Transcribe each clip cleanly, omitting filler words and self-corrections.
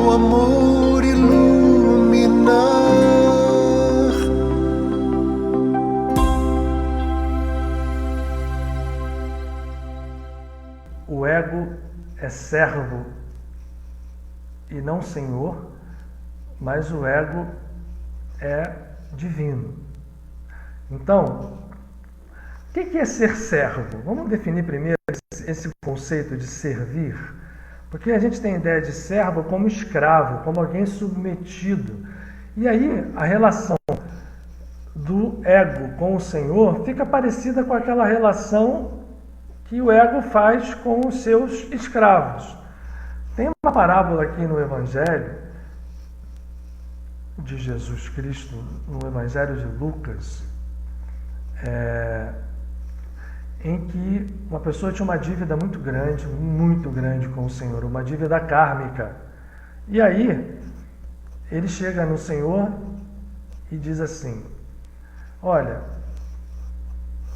teu amor iluminar. O ego é servo e não senhor, mas o ego é divino. Então, o que é ser servo? Vamos definir primeiro esse conceito de servir, porque a gente tem a ideia de servo como escravo, como alguém submetido. E aí a relação do ego com o Senhor fica parecida com aquela relação que o ego faz com os seus escravos. Tem uma parábola aqui no Evangelho de Jesus Cristo, no Evangelho de Lucas, em que uma pessoa tinha uma dívida muito grande com o Senhor, uma dívida kármica. E aí, ele chega no Senhor e diz assim: olha,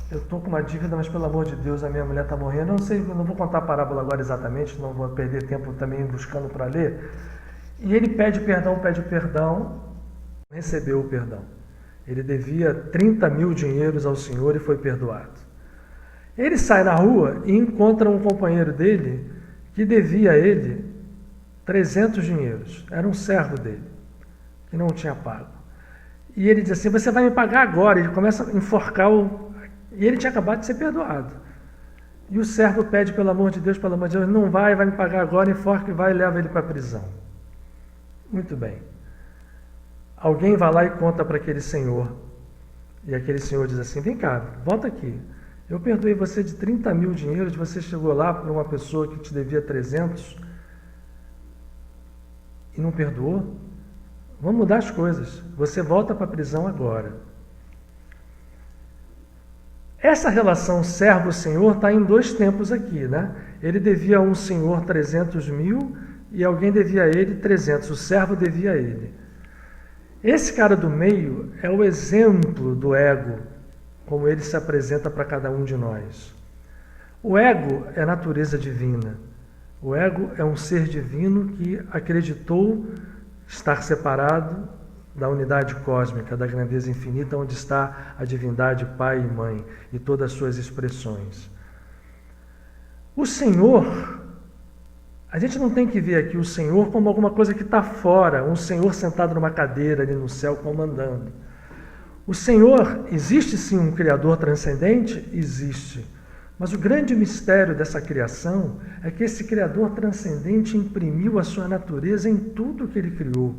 eu estou com uma dívida, mas pelo amor de Deus, a minha mulher está morrendo. Eu não sei, eu não vou contar a parábola agora exatamente, não vou perder tempo também buscando para ler. E ele pede perdão, recebeu o perdão. Ele devia 30 mil dinheiros ao Senhor e foi perdoado. Ele sai na rua e encontra um companheiro dele que devia a ele 300 dinheiros. Era um servo dele, que não tinha pago. E ele diz assim: você vai me pagar agora. Ele começa a enforcar E ele tinha acabado de ser perdoado. E o servo pede, pelo amor de Deus, não vai me pagar agora, enforca e vai e leva ele para a prisão. Muito bem. Alguém vai lá e conta para aquele senhor. E aquele senhor diz assim: vem cá, volta aqui. Eu perdoei você de 30 mil dinheiros, você chegou lá para uma pessoa que te devia 300 e não perdoou? Vamos mudar as coisas. Você volta para a prisão agora. Essa relação servo-senhor está em dois tempos aqui, né? Ele devia a um senhor 300 mil e alguém devia a ele 300. O servo devia a ele. Esse cara do meio é o exemplo do ego, como ele se apresenta para cada um de nós. O ego é natureza divina. O ego é um ser divino que acreditou estar separado da unidade cósmica, da grandeza infinita, onde está a divindade Pai e Mãe e todas as suas expressões. O Senhor, a gente não tem que ver aqui o Senhor como alguma coisa que está fora, um Senhor sentado numa cadeira ali no céu comandando. O Senhor, existe sim um Criador transcendente? Existe. Mas o grande mistério dessa criação é que esse Criador transcendente imprimiu a sua natureza em tudo que ele criou.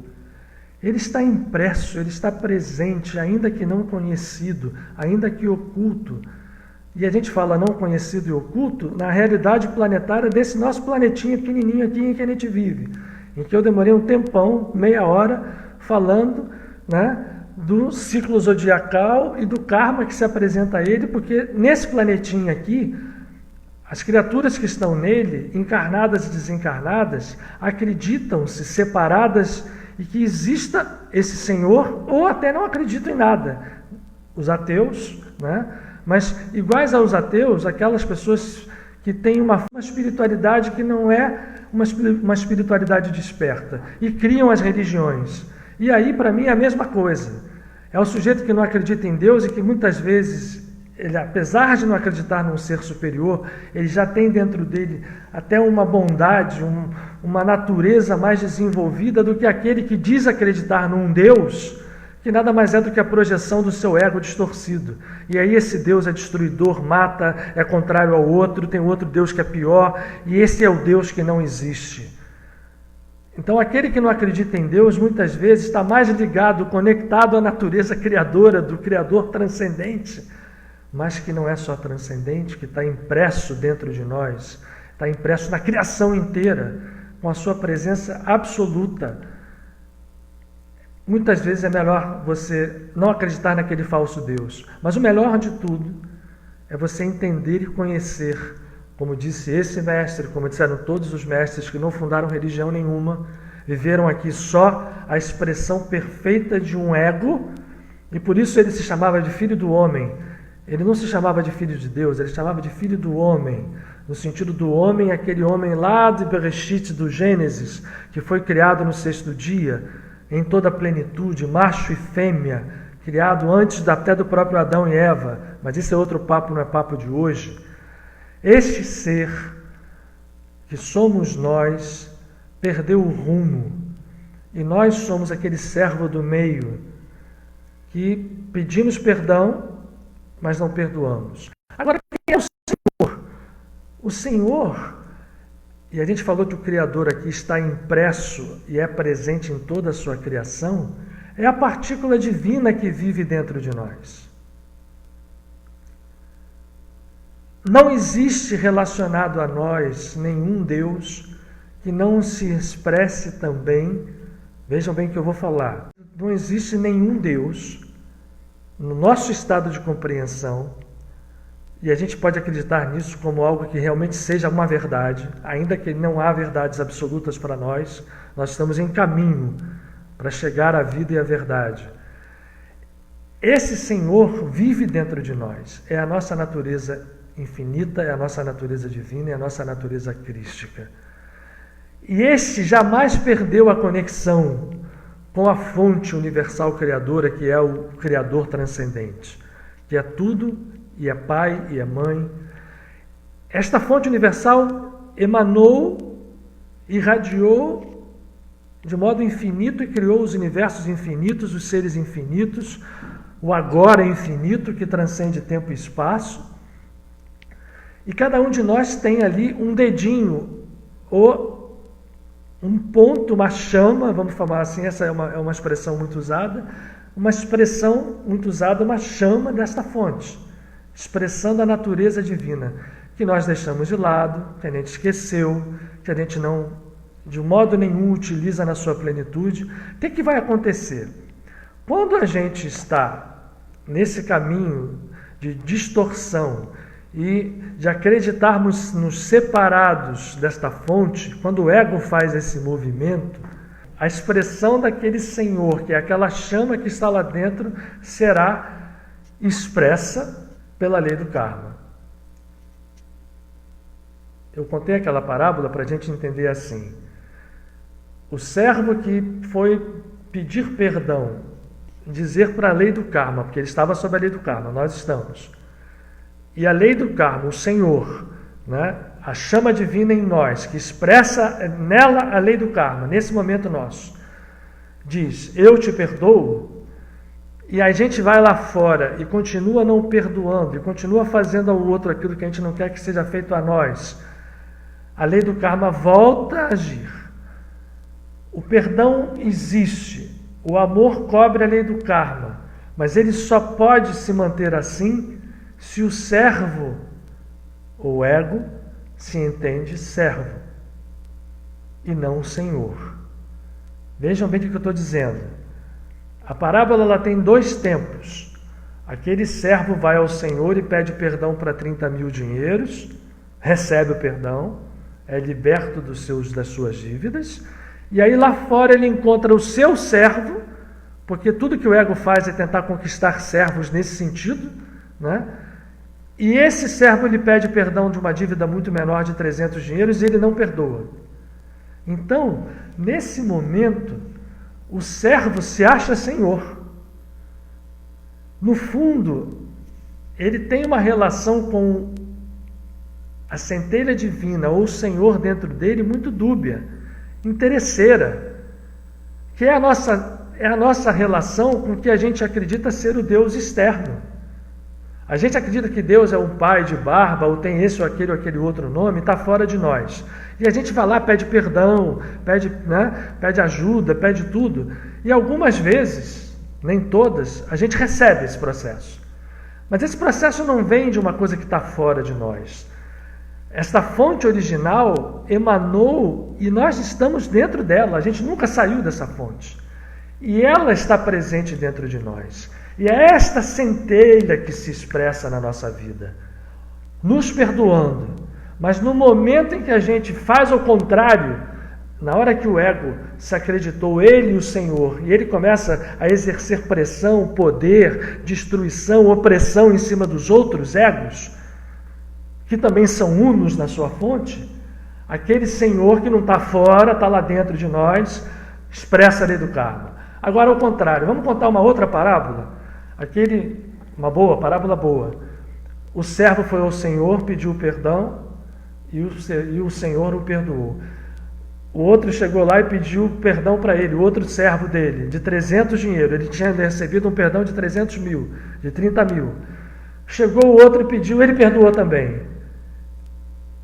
Ele está impresso, ele está presente, ainda que não conhecido, ainda que oculto. E a gente fala não conhecido e oculto na realidade planetária desse nosso planetinha pequenininho aqui em que a gente vive. Em que eu demorei um tempão, meia hora, falando, né, do ciclo zodiacal e do karma que se apresenta a ele, porque nesse planetinha aqui, as criaturas que estão nele, encarnadas e desencarnadas, acreditam-se separadas e que exista esse Senhor, ou até não acreditam em nada. Os ateus, né? Mas iguais aos ateus, aquelas pessoas que têm uma espiritualidade que não é uma espiritualidade desperta, e criam as religiões. E aí, para mim, é a mesma coisa. É o sujeito que não acredita em Deus e que muitas vezes, ele, apesar de não acreditar num ser superior, ele já tem dentro dele até uma bondade, uma natureza mais desenvolvida do que aquele que diz acreditar num Deus, que nada mais é do que a projeção do seu ego distorcido. E aí esse Deus é destruidor, mata, é contrário ao outro, tem outro Deus que é pior, e esse é o Deus que não existe. Então aquele que não acredita em Deus, muitas vezes está mais ligado, conectado à natureza criadora, do Criador transcendente, mas que não é só transcendente, que está impresso dentro de nós, está impresso na criação inteira, com a sua presença absoluta. Muitas vezes é melhor você não acreditar naquele falso Deus, mas o melhor de tudo é você entender e conhecer, como disse esse mestre, como disseram todos os mestres que não fundaram religião nenhuma, viveram aqui só a expressão perfeita de um ego, e por isso ele se chamava de filho do homem. Ele não se chamava de filho de Deus, ele se chamava de filho do homem, no sentido do homem, aquele homem lá de Bereshit, do Gênesis, que foi criado no sexto dia, em toda a plenitude, macho e fêmea, criado antes até do próprio Adão e Eva, mas isso é outro papo, não é papo de hoje. Este ser, que somos nós, perdeu o rumo, e nós somos aquele servo do meio, que pedimos perdão, mas não perdoamos. Agora, quem é o Senhor? O Senhor, e a gente falou que o Criador aqui está impresso e é presente em toda a sua criação, é a partícula divina que vive dentro de nós. Não existe relacionado a nós nenhum Deus que não se expresse também. Vejam bem o que eu vou falar. Não existe nenhum Deus, no nosso estado de compreensão, e a gente pode acreditar nisso como algo que realmente seja uma verdade, ainda que não há verdades absolutas para nós, nós estamos em caminho para chegar à vida e à verdade. Esse Senhor vive dentro de nós, é a nossa natureza infinita, é a nossa natureza divina, é a nossa natureza crística. E este jamais perdeu a conexão com a fonte universal criadora, que é o Criador transcendente, que é tudo, e é pai, e é mãe. Esta fonte universal emanou, irradiou de modo infinito e criou os universos infinitos, os seres infinitos, o agora infinito que transcende tempo e espaço. E cada um de nós tem ali um dedinho, ou um ponto, uma chama, vamos falar assim, essa é uma expressão muito usada, uma chama desta fonte, expressando a natureza divina, que nós deixamos de lado, que a gente esqueceu, que a gente não, de modo nenhum, utiliza na sua plenitude. O que vai acontecer? Quando a gente está nesse caminho de distorção e de acreditarmos nos separados desta fonte, quando o ego faz esse movimento, a expressão daquele Senhor, que é aquela chama que está lá dentro, será expressa pela lei do karma. Eu contei aquela parábola para a gente entender assim. O servo que foi pedir perdão, dizer para a lei do karma, porque ele estava sob a lei do karma, nós estamos. E a lei do karma, o Senhor, né, a chama divina em nós, que expressa nela a lei do karma, nesse momento nosso, diz, eu te perdoo, e a gente vai lá fora e continua não perdoando, e continua fazendo ao outro aquilo que a gente não quer que seja feito a nós, a lei do karma volta a agir. O perdão existe, o amor cobre a lei do karma, mas ele só pode se manter assim se o servo, ou ego, se entende servo e não senhor. Vejam bem o que eu estou dizendo. A parábola ela tem dois tempos. Aquele servo vai ao Senhor e pede perdão para 30 mil dinheiros, recebe o perdão, é liberto das suas dívidas, e aí lá fora ele encontra o seu servo, porque tudo que o ego faz é tentar conquistar servos nesse sentido, né? E esse servo lhe pede perdão de uma dívida muito menor de 300 dinheiros e ele não perdoa. Então, nesse momento, o servo se acha senhor. No fundo, ele tem uma relação com a centelha divina ou o Senhor dentro dele muito dúbia, interesseira, que é a nossa relação com o que a gente acredita ser o Deus externo. A gente acredita que Deus é um pai de barba, ou tem esse ou aquele outro nome, está fora de nós. E a gente vai lá, pede perdão, pede ajuda, pede tudo. E algumas vezes, nem todas, a gente recebe esse processo. Mas esse processo não vem de uma coisa que está fora de nós. Esta fonte original emanou e nós estamos dentro dela, a gente nunca saiu dessa fonte. E ela está presente dentro de nós. E é esta centelha que se expressa na nossa vida, nos perdoando. Mas no momento em que a gente faz o contrário, na hora que o ego se acreditou, ele e o Senhor, e ele começa a exercer pressão, poder, destruição, opressão em cima dos outros egos, que também são unos na sua fonte, aquele Senhor que não está fora, está lá dentro de nós, expressa a lei do karma. Agora, ao contrário, vamos contar uma outra parábola? Uma boa, parábola boa. O servo foi ao Senhor, pediu perdão e o Senhor o perdoou. O outro chegou lá e pediu perdão para ele, o outro servo dele, de 300 dinheiro. Ele tinha recebido um perdão de 300 mil, de 30 mil. Chegou o outro e pediu, ele perdoou também.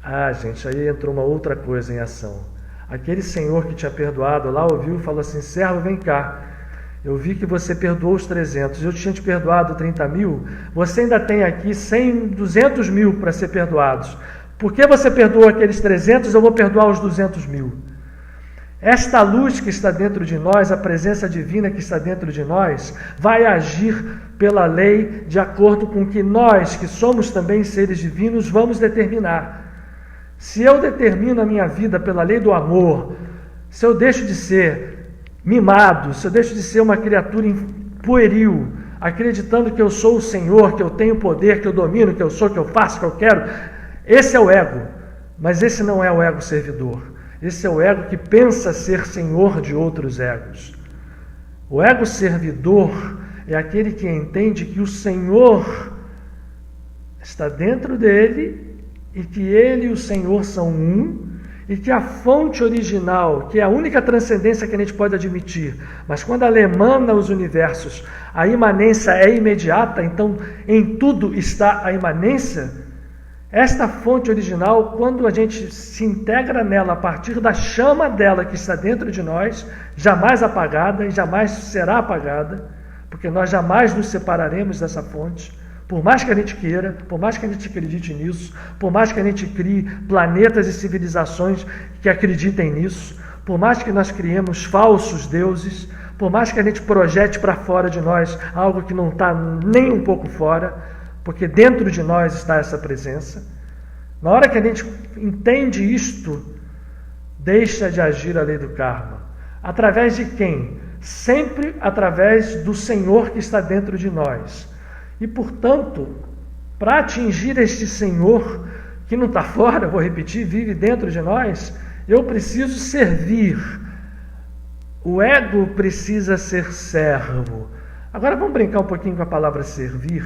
Ah, gente, aí entrou uma outra coisa em ação. Aquele senhor que tinha perdoado lá ouviu e falou assim: servo, vem cá. Eu vi que você perdoou os 300, eu tinha te perdoado 30 mil, você ainda tem aqui 100, 200 mil para ser perdoados. Por que você perdoou aqueles 300, eu vou perdoar os 200 mil. Esta luz que está dentro de nós, a presença divina que está dentro de nós, vai agir pela lei de acordo com o que nós, que somos também seres divinos, vamos determinar. Se eu determino a minha vida pela lei do amor, se eu deixo de ser mimado, se eu deixo de ser uma criatura pueril, acreditando que eu sou o Senhor, que eu tenho poder, que eu domino, que eu sou, que eu faço, que eu quero, esse é o ego. Mas esse não é o ego servidor. Esse é o ego que pensa ser senhor de outros egos. O ego servidor é aquele que entende que o Senhor está dentro dele e que ele e o Senhor são um, e que a fonte original, que é a única transcendência que a gente pode admitir, mas quando ela emana os universos, a imanência é imediata, então em tudo está a imanência. Esta fonte original, quando a gente se integra nela a partir da chama dela que está dentro de nós, jamais apagada e jamais será apagada, porque nós jamais nos separaremos dessa fonte, por mais que a gente queira, por mais que a gente acredite nisso, por mais que a gente crie planetas e civilizações que acreditem nisso, por mais que nós criemos falsos deuses, por mais que a gente projete para fora de nós algo que não está nem um pouco fora, porque dentro de nós está essa presença. Na hora que a gente entende isto, deixa de agir a lei do karma. Através de quem? Sempre através do Senhor que está dentro de nós. E, portanto, para atingir este Senhor, que não está fora, vou repetir, vive dentro de nós, eu preciso servir. O ego precisa ser servo. Agora vamos brincar um pouquinho com a palavra servir.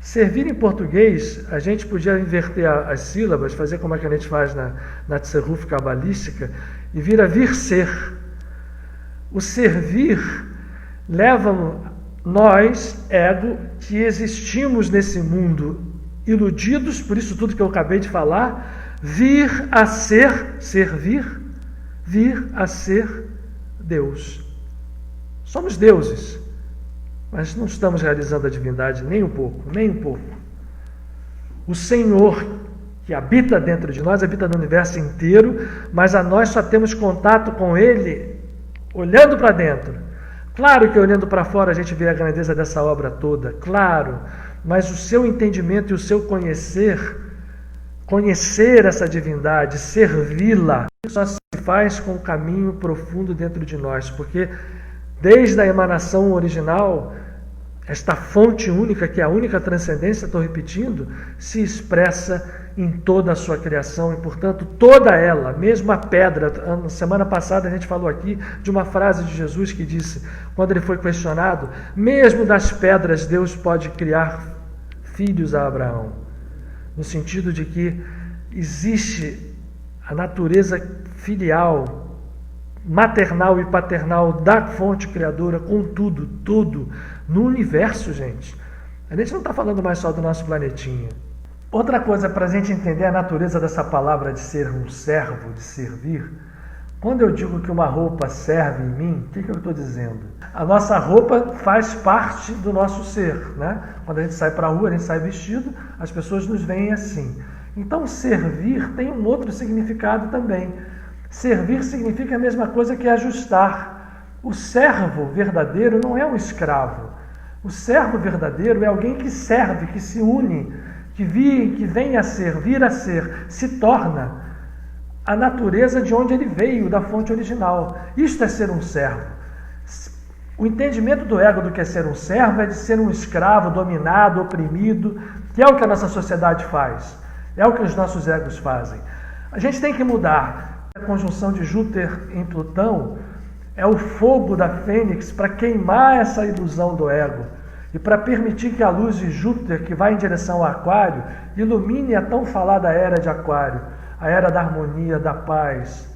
Servir em português, a gente podia inverter as sílabas, fazer como é que a gente faz na Tseruf cabalística, e vir a vir ser. O servir leva nós, ego, que existimos nesse mundo iludidos, por isso tudo que eu acabei de falar, vir a ser, servir, vir a ser Deus. Somos deuses. Mas não estamos realizando a divindade nem um pouco, nem um pouco. O Senhor que habita dentro de nós, habita no universo inteiro, mas a nós só temos contato com Ele olhando para dentro. Claro que olhando para fora a gente vê a grandeza dessa obra toda, claro, mas o seu entendimento e o seu conhecer essa divindade, servi-la, só se faz com um caminho profundo dentro de nós, porque desde a emanação original, esta fonte única, que é a única transcendência, estou repetindo, se expressa em toda a sua criação e, portanto, toda ela, mesmo a pedra. Semana passada a gente falou aqui de uma frase de Jesus que disse, quando ele foi questionado, mesmo das pedras Deus pode criar filhos a Abraão, no sentido de que existe a natureza filial, maternal e paternal da fonte criadora com tudo no universo, gente. A gente não está falando mais só do nosso planetinha. Outra coisa para a gente entender a natureza dessa palavra de ser um servo, de servir, quando eu digo que uma roupa serve em mim, o que eu estou dizendo? A nossa roupa faz parte do nosso ser, né? Quando a gente sai para a rua, a gente sai vestido, as pessoas nos veem assim. Então, servir tem um outro significado também. Servir significa a mesma coisa que ajustar. O servo verdadeiro não é um escravo. O servo verdadeiro é alguém que serve, que se une, que vem a ser, vir a ser, se torna a natureza de onde ele veio, da fonte original. Isto é ser um servo. O entendimento do ego do que é ser um servo é de ser um escravo, dominado, oprimido, que é o que a nossa sociedade faz. É o que os nossos egos fazem. A gente tem que mudar. A conjunção de Júpiter em Plutão é o fogo da fênix para queimar essa ilusão do ego e para permitir que a luz de Júpiter, que vai em direção ao Aquário, ilumine a tão falada era de Aquário, a era da harmonia, da paz,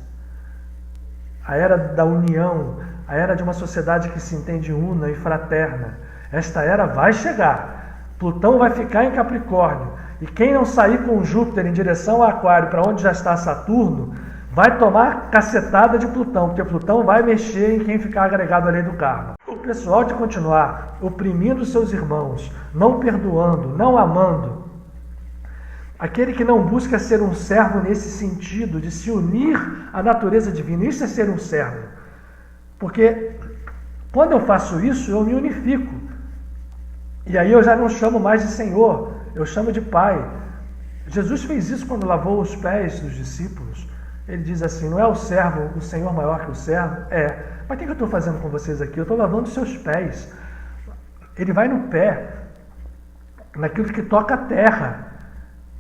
a era da união, a era de uma sociedade que se entende una e fraterna. Esta era vai chegar. Plutão vai ficar em Capricórnio. E quem não sair com Júpiter em direção ao Aquário, para onde já está Saturno, vai tomar cacetada de Plutão, porque Plutão vai mexer em quem ficar agregado à lei do karma. O pessoal de continuar oprimindo seus irmãos, não perdoando, não amando, aquele que não busca ser um servo nesse sentido, de se unir à natureza divina, isso é ser um servo. Porque quando eu faço isso, eu me unifico. E aí eu já não chamo mais de Senhor, eu chamo de Pai. Jesus fez isso quando lavou os pés dos discípulos. Ele diz assim, não é o servo, o Senhor maior que o servo? É. Mas o que eu estou fazendo com vocês aqui? Eu estou lavando os seus pés. Ele vai no pé, naquilo que toca a terra.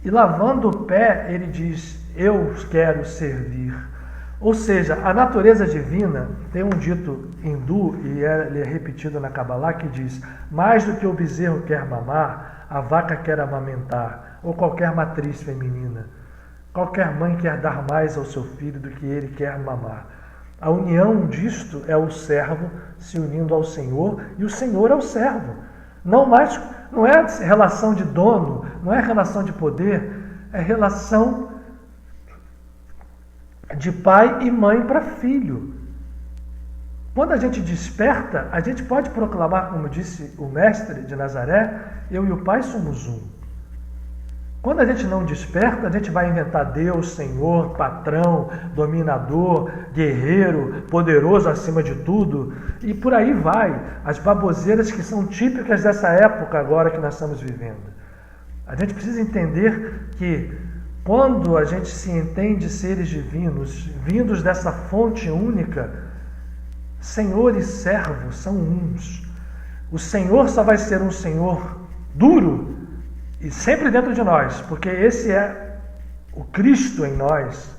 E lavando o pé, ele diz, eu quero servir. Ou seja, a natureza divina, tem um dito hindu, e ele é repetido na Kabbalah, que diz, mais do que o bezerro quer mamar, a vaca quer amamentar, ou qualquer matriz feminina. Qualquer mãe quer dar mais ao seu filho do que ele quer mamar. A união disto é o servo se unindo ao Senhor, e o Senhor é o servo. Não é relação de dono, não é relação de poder, é relação de pai e mãe para filho. Quando a gente desperta, a gente pode proclamar, como disse o mestre de Nazaré, eu e o Pai somos um. Quando a gente não desperta, a gente vai inventar Deus, Senhor, patrão, dominador, guerreiro, poderoso acima de tudo, e por aí vai. As baboseiras que são típicas dessa época agora que nós estamos vivendo. A gente precisa entender que quando a gente se entende seres divinos, vindos dessa fonte única, Senhor e servo são uns. O Senhor só vai ser um Senhor duro e sempre dentro de nós, porque esse é o Cristo em nós,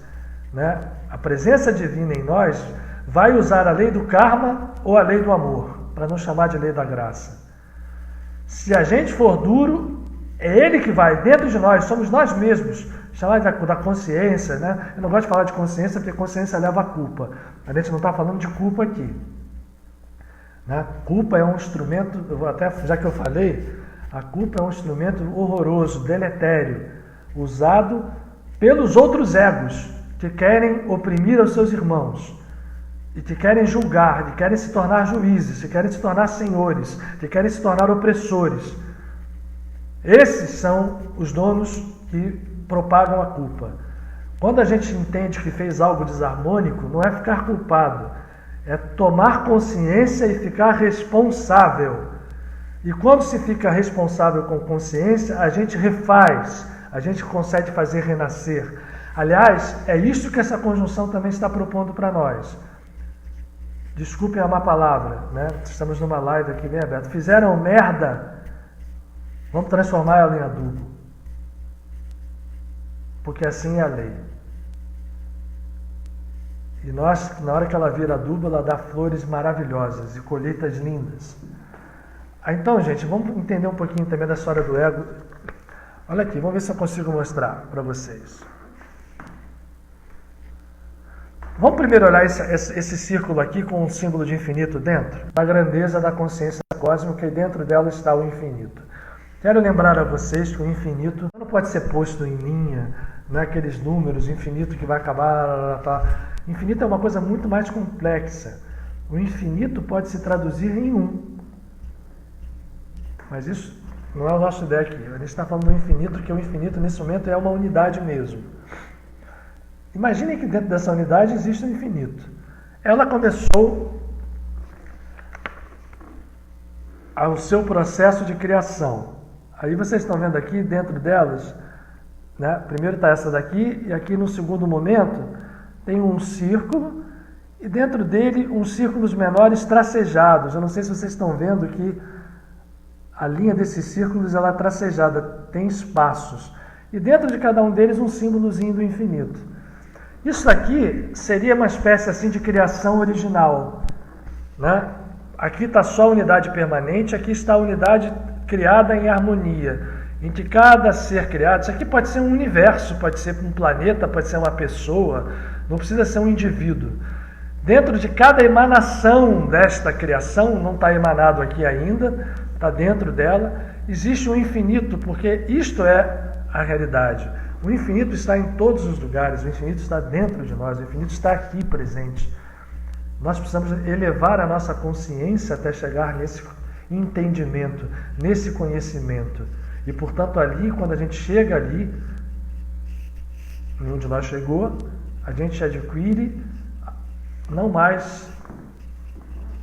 né? A presença divina em nós vai usar a lei do karma ou a lei do amor, para não chamar de lei da graça. Se a gente for duro, é Ele que vai, dentro de nós, somos nós mesmos. Chamar da consciência, né? Eu não gosto de falar de consciência, porque consciência leva a culpa. A gente não está falando de culpa aqui. Né? Culpa é um instrumento, já que eu falei, a culpa é um instrumento horroroso, deletério, usado pelos outros egos, que querem oprimir os seus irmãos, e que querem julgar, que querem se tornar juízes, que querem se tornar senhores, que querem se tornar opressores. Esses são os donos que propagam a culpa. Quando a gente entende que fez algo desarmônico, não é ficar culpado, é tomar consciência e ficar responsável. E quando se fica responsável com consciência, a gente refaz, a gente consegue fazer renascer. Aliás, é isso que essa conjunção também está propondo para nós. Desculpem a má palavra, né? Estamos numa live aqui bem aberta. Fizeram merda, vamos transformar ela em adubo. Porque assim é a lei. E nós, na hora que ela vira adubo, ela dá flores maravilhosas e colheitas lindas. Então, gente, vamos entender um pouquinho também da história do ego. Olha aqui, vamos ver se eu consigo mostrar para vocês. Vamos primeiro olhar esse círculo aqui com um símbolo de infinito dentro, da grandeza da consciência cósmica, e dentro dela está o infinito. Quero lembrar a vocês que o infinito não pode ser posto em linha, não é aqueles números, infinito que vai acabar... Infinito é uma coisa muito mais complexa. O infinito pode se traduzir em um. Mas isso não é a nossa ideia aqui. A gente está falando do infinito, que o infinito nesse momento é uma unidade mesmo. Imaginem que dentro dessa unidade existe um infinito. Ela começou ao seu processo de criação. Aí vocês estão vendo aqui, dentro delas, né? Primeiro está essa daqui, e aqui no segundo momento tem um círculo, e dentro dele uns círculos menores tracejados. Eu não sei se vocês estão vendo que a linha desses círculos ela é tracejada, tem espaços. e dentro de cada um deles um símbolozinho do infinito. Isso aqui seria uma espécie assim de criação original, né? Aqui está só a unidade permanente, aqui está a unidade criada em harmonia, em que cada ser criado, isso aqui pode ser um universo, pode ser um planeta, pode ser uma pessoa, não precisa ser um indivíduo. Dentro de cada emanação desta criação, não está emanado aqui ainda, está dentro dela, existe um infinito, porque isto é a realidade. O infinito está em todos os lugares, o infinito está dentro de nós, o infinito está aqui presente. Nós precisamos elevar a nossa consciência até chegar nesse entendimento, nesse conhecimento. E, portanto, ali, quando a gente chega ali, onde nós chegou, a gente adquire não mais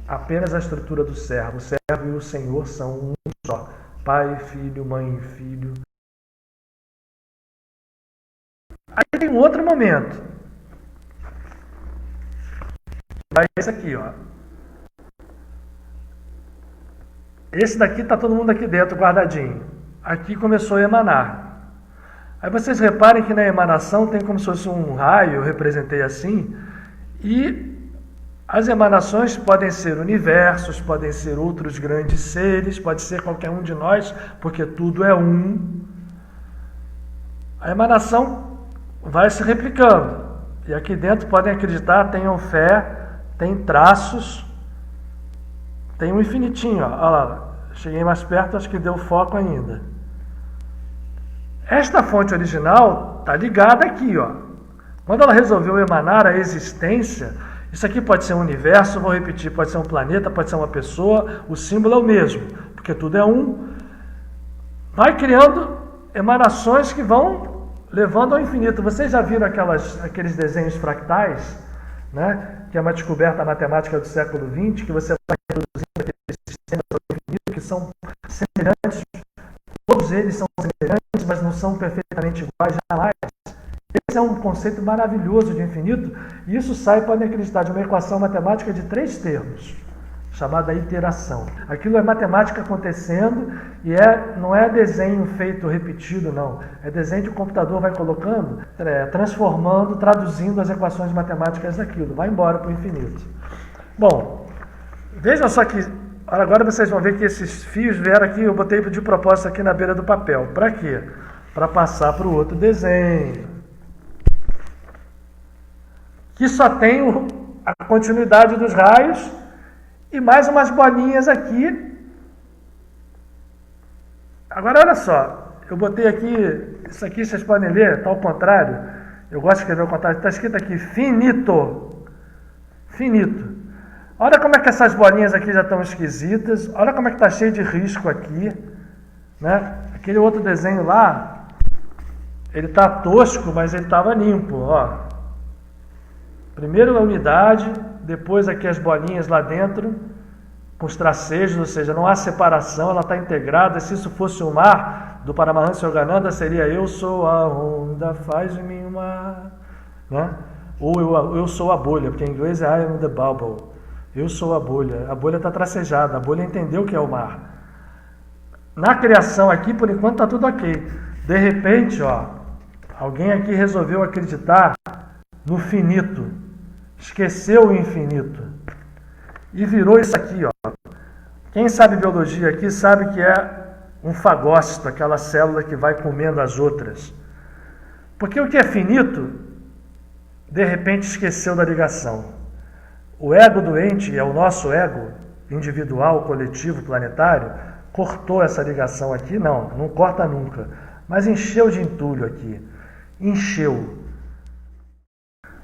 apenas a estrutura do servo. O servo e o Senhor são um só. Pai, filho, mãe e filho. Aí tem um outro momento. Vai esse aqui, ó. Esse daqui está todo mundo aqui dentro, guardadinho. Aqui começou a emanar. Aí vocês reparem que na emanação tem como se fosse um raio, eu representei assim, e as emanações podem ser universos, podem ser outros grandes seres, pode ser qualquer um de nós, porque tudo é um. A emanação vai se replicando. E aqui dentro podem acreditar, tenham fé, tem traços, tem um infinitinho, ó. Olha lá, cheguei mais perto, acho que deu foco ainda. Esta fonte original está ligada aqui, ó. Quando ela resolveu emanar a existência, isso aqui pode ser um universo, vou repetir, pode ser um planeta, pode ser uma pessoa, o símbolo é o mesmo, porque tudo é um. Vai criando emanações que vão levando ao infinito. Vocês já viram aqueles desenhos fractais, né? Que é uma descoberta matemática do século XX, que você vai reproduzindo aqueles sistemas ao infinito que são semelhantes, todos eles são semelhantes, mas não são perfeitamente iguais jamais. Esse é um conceito maravilhoso de infinito, e isso sai, podem acreditar, de uma equação matemática de 3 termos, chamada iteração. Aquilo é matemática acontecendo e não é desenho feito repetido, não. É desenho que o computador vai colocando, transformando, traduzindo as equações matemáticas daquilo. Vai embora para o infinito. Bom, vejam só que agora vocês vão ver que esses fios vieram aqui, eu botei de propósito aqui na beira do papel. Para quê? Para passar para o outro desenho. Que só tem a continuidade dos raios e mais umas bolinhas aqui. Agora, olha só. Eu botei aqui, isso aqui vocês podem ler, está ao contrário. Eu gosto de escrever ao contrário. Está escrito aqui, finito. Finito. Olha como é que essas bolinhas aqui já estão esquisitas. Olha como é que está cheio de risco aqui. Né? Aquele outro desenho lá, ele está tosco, mas ele estava limpo. Ó. Primeiro a unidade, depois aqui as bolinhas lá dentro, com os tracejos, ou seja, não há separação, ela está integrada. Se isso fosse o mar, do Paramahansa Yogananda, seria eu sou a onda, faz de mim uma... Né? Ou eu sou a bolha, porque em inglês é I am the bubble. Eu sou a bolha está tracejada, a bolha entendeu o que é o mar. Na criação aqui, por enquanto, está tudo ok. De repente, ó, alguém aqui resolveu acreditar no finito, esqueceu o infinito e virou isso aqui, ó. Quem sabe biologia aqui sabe que é um fagócito, aquela célula que vai comendo as outras. Porque o que é finito, de repente esqueceu da ligação. O ego doente, é o nosso ego individual, coletivo, planetário, cortou essa ligação aqui, não corta nunca, mas encheu de entulho aqui, encheu.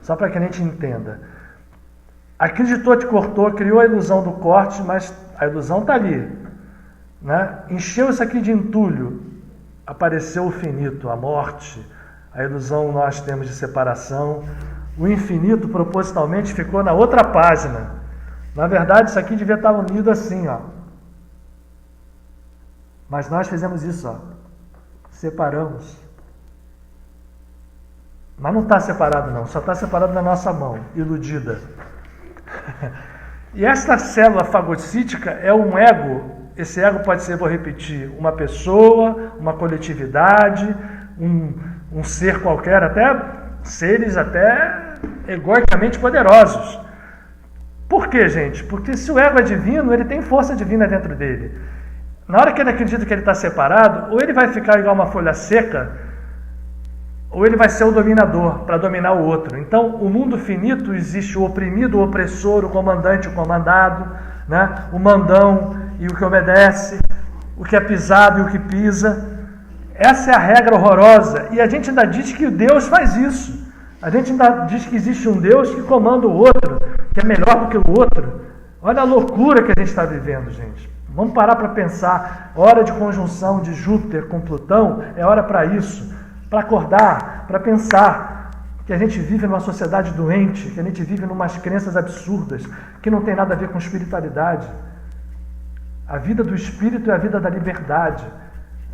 Só para que a gente entenda. Acreditou que cortou, criou a ilusão do corte, mas a ilusão está ali. Né? Encheu isso aqui de entulho, apareceu o finito, a morte, a ilusão nós temos de separação. O infinito propositalmente ficou na outra página. Na verdade, isso aqui devia estar unido assim, ó. Mas nós fizemos isso, ó. Separamos. Mas não está separado não, só está separado na nossa mão, iludida. E esta célula fagocítica é um ego. Esse ego pode ser, vou repetir, uma pessoa, uma coletividade, um ser qualquer, até seres até egoicamente poderosos. Por quê, gente? Porque se o ego é divino, ele tem força divina dentro dele. Na hora que ele acredita que ele está separado, ou ele vai ficar igual uma folha seca, ou ele vai ser o dominador para dominar o outro. Então, o mundo finito existe o oprimido, o opressor, o comandante, o comandado, né? O mandão e o que obedece, o que é pisado e o que pisa. Essa é a regra horrorosa. E a gente ainda diz que Deus faz isso. A gente ainda diz que existe um Deus que comanda o outro, que é melhor do que o outro. Olha a loucura que a gente está vivendo, gente. Vamos parar para pensar. Hora de conjunção de Júpiter com Plutão é hora para isso. Para acordar, para pensar que a gente vive numa sociedade doente, que a gente vive numas crenças absurdas, que não tem nada a ver com espiritualidade. A vida do espírito é a vida da liberdade,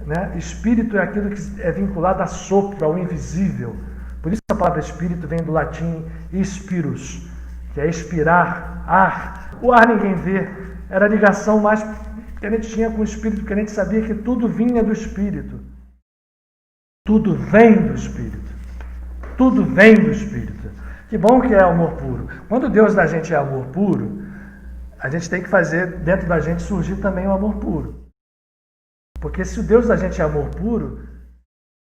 né? Espírito é aquilo que é vinculado a sopro, ao invisível. Por isso a palavra espírito vem do latim spirus, que é expirar, ar. O ar ninguém vê, era a ligação mais que a gente tinha com o espírito, porque a gente sabia que tudo vinha do espírito. Tudo vem do espírito. Tudo vem do espírito. Que bom que é amor puro. Quando Deus da gente é amor puro, a gente tem que fazer dentro da gente surgir também o amor puro. Porque se o Deus da gente é amor puro,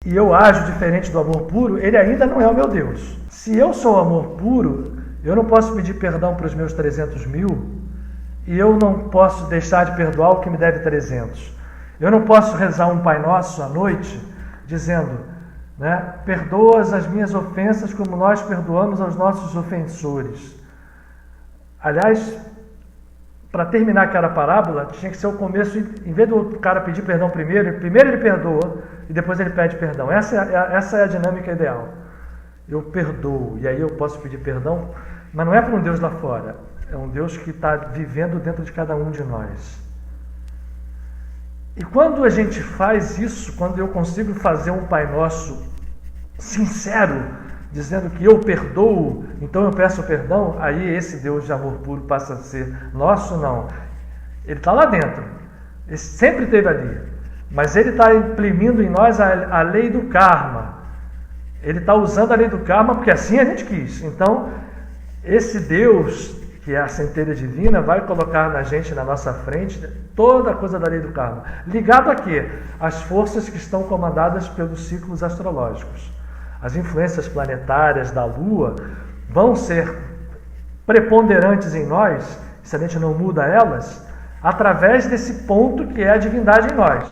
e eu ajo diferente do amor puro, ele ainda não é o meu Deus. Se eu sou amor puro, eu não posso pedir perdão para os meus 300 mil, e eu não posso deixar de perdoar o que me deve 300. Eu não posso rezar um Pai Nosso à noite, dizendo, né, perdoa as minhas ofensas como nós perdoamos aos nossos ofensores. Aliás, para terminar aquela parábola, tinha que ser o começo, em vez do cara pedir perdão primeiro ele perdoa e depois ele pede perdão. Essa é a dinâmica ideal. Eu perdoo, e aí eu posso pedir perdão, mas não é para um Deus lá fora, é um Deus que está vivendo dentro de cada um de nós. E quando a gente faz isso, quando eu consigo fazer um Pai Nosso sincero, dizendo que eu perdoo, então eu peço perdão, aí esse Deus de amor puro passa a ser nosso, não. Ele está lá dentro, ele sempre esteve ali, mas ele está imprimindo em nós a lei do karma. Ele está usando a lei do karma porque assim a gente quis. Então, esse Deus, que é a centelha divina, vai colocar na gente, na nossa frente, toda a coisa da lei do karma. Ligado a quê? As forças que estão comandadas pelos ciclos astrológicos. As influências planetárias da Lua vão ser preponderantes em nós, se a gente não muda elas, através desse ponto que é a divindade em nós.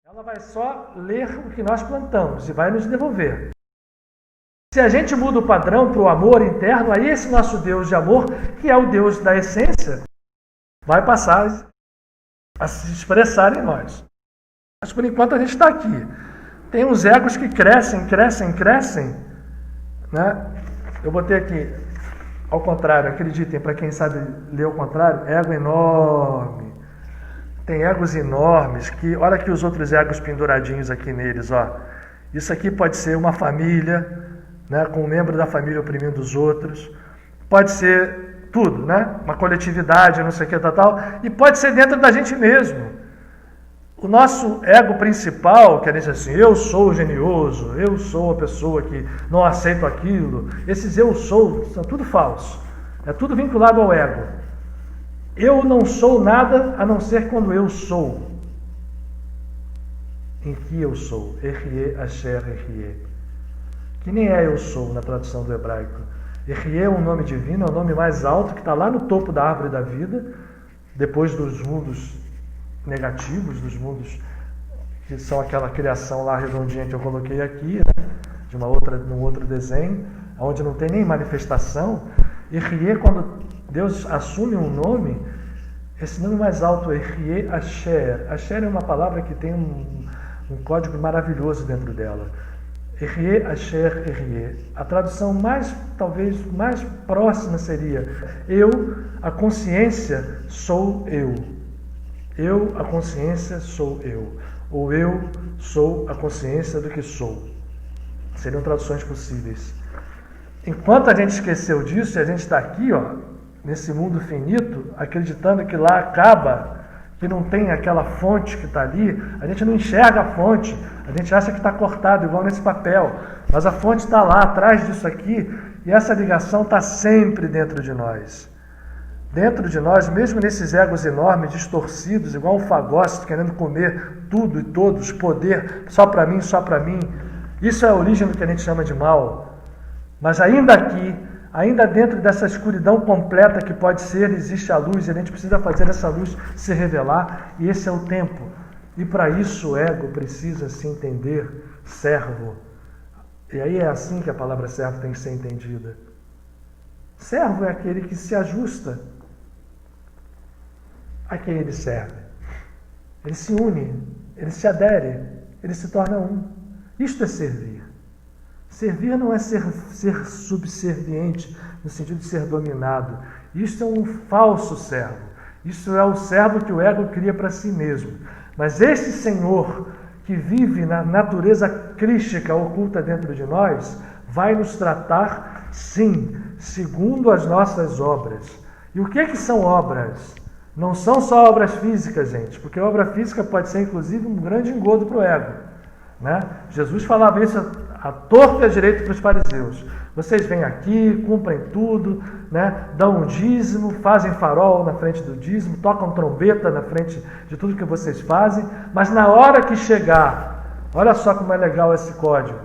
Ela vai só ler o que nós plantamos e vai nos devolver. Se a gente muda o padrão para o amor interno, aí esse nosso Deus de amor, que é o Deus da essência, vai passar a se expressar em nós. Mas por enquanto a gente está aqui. Tem uns egos que crescem, né? Eu botei aqui, ao contrário, acreditem, para quem sabe ler ao contrário, ego enorme. Tem egos enormes, que olha aqui os outros egos penduradinhos aqui neles, ó. Isso aqui pode ser uma família, né, com um membro da família oprimindo os outros, pode ser tudo, né? Uma coletividade, não sei o que, tal, e pode ser dentro da gente mesmo. O nosso ego principal, que é dizer assim, eu sou genioso, eu sou a pessoa que não aceito aquilo, esses eu sou, são tudo falso, é tudo vinculado ao ego. Eu não sou nada a não ser quando eu sou. Em que eu sou? Erie, Asher, Erie. Que nem é eu sou na tradução do hebraico. Erie é um nome divino, é o nome mais alto, que está lá no topo da árvore da vida, depois dos mundos negativos, dos mundos que são aquela criação lá redondinha que eu coloquei aqui, né, de um outro desenho, onde não tem nem manifestação. Erie, quando Deus assume um nome, esse nome mais alto é Erie Asher. Asher é uma palavra que tem um código maravilhoso dentro dela. Erie, Asher, Erie. A tradução talvez mais próxima seria: eu, a consciência, sou eu. Eu, a consciência, sou eu. Ou eu sou a consciência do que sou. Seriam traduções possíveis. Enquanto a gente esqueceu disso, e a gente está aqui, ó, nesse mundo finito, acreditando que lá acaba, que não tem aquela fonte que está ali, a gente não enxerga a fonte, a gente acha que está cortado, igual nesse papel, mas a fonte está lá, atrás disso aqui, e essa ligação está sempre dentro de nós. Dentro de nós, mesmo nesses egos enormes, distorcidos, igual um fagoste querendo comer tudo e todos, poder, só para mim, só para mim. Isso é a origem do que a gente chama de mal. Mas ainda aqui, ainda dentro dessa escuridão completa que pode ser, existe a luz, e a gente precisa fazer essa luz se revelar, e esse é o tempo. E para isso o ego precisa se entender servo. E aí é assim que a palavra servo tem que ser entendida. Servo é aquele que se ajusta a quem ele serve. Ele se une, ele se adere, ele se torna um. Isto é servir. Servir não é ser subserviente, no sentido de ser dominado. Isto é um falso servo. Isso é o servo que o ego cria para si mesmo. Mas este Senhor, que vive na natureza crística oculta dentro de nós, vai nos tratar, sim, segundo as nossas obras. E o que é que são obras? Não são só obras físicas, gente, porque a obra física pode ser, inclusive, um grande engodo para o ego. Né? Jesus falava isso à torta e à direita para os fariseus. Vocês vêm aqui, cumprem tudo, né? Dão um dízimo, fazem farol na frente do dízimo, tocam trombeta na frente de tudo que vocês fazem, mas na hora que chegar, olha só como é legal esse código,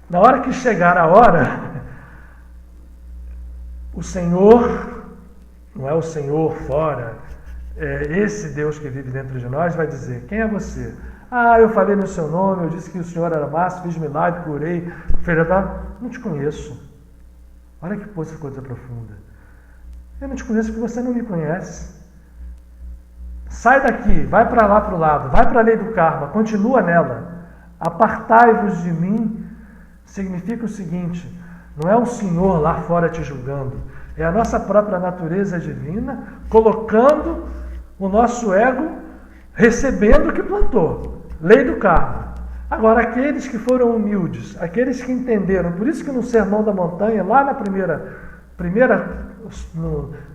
na hora que chegar a hora, o Senhor, não é o Senhor fora, é esse Deus que vive dentro de nós, vai dizer: quem é você? Ah, eu falei no seu nome, eu disse que o Senhor era massa, fiz milagre, curei, não te conheço. Olha que coisa profunda. Eu não te conheço porque você não me conhece. Sai daqui, vai para lá para o lado, vai para a lei do karma, continua nela. Apartai-vos de mim significa o seguinte: não é um Senhor lá fora te julgando, é a nossa própria natureza divina colocando o nosso ego recebendo o que plantou. Lei do karma. Agora, aqueles que foram humildes, aqueles que entenderam, por isso que no Sermão da Montanha, lá na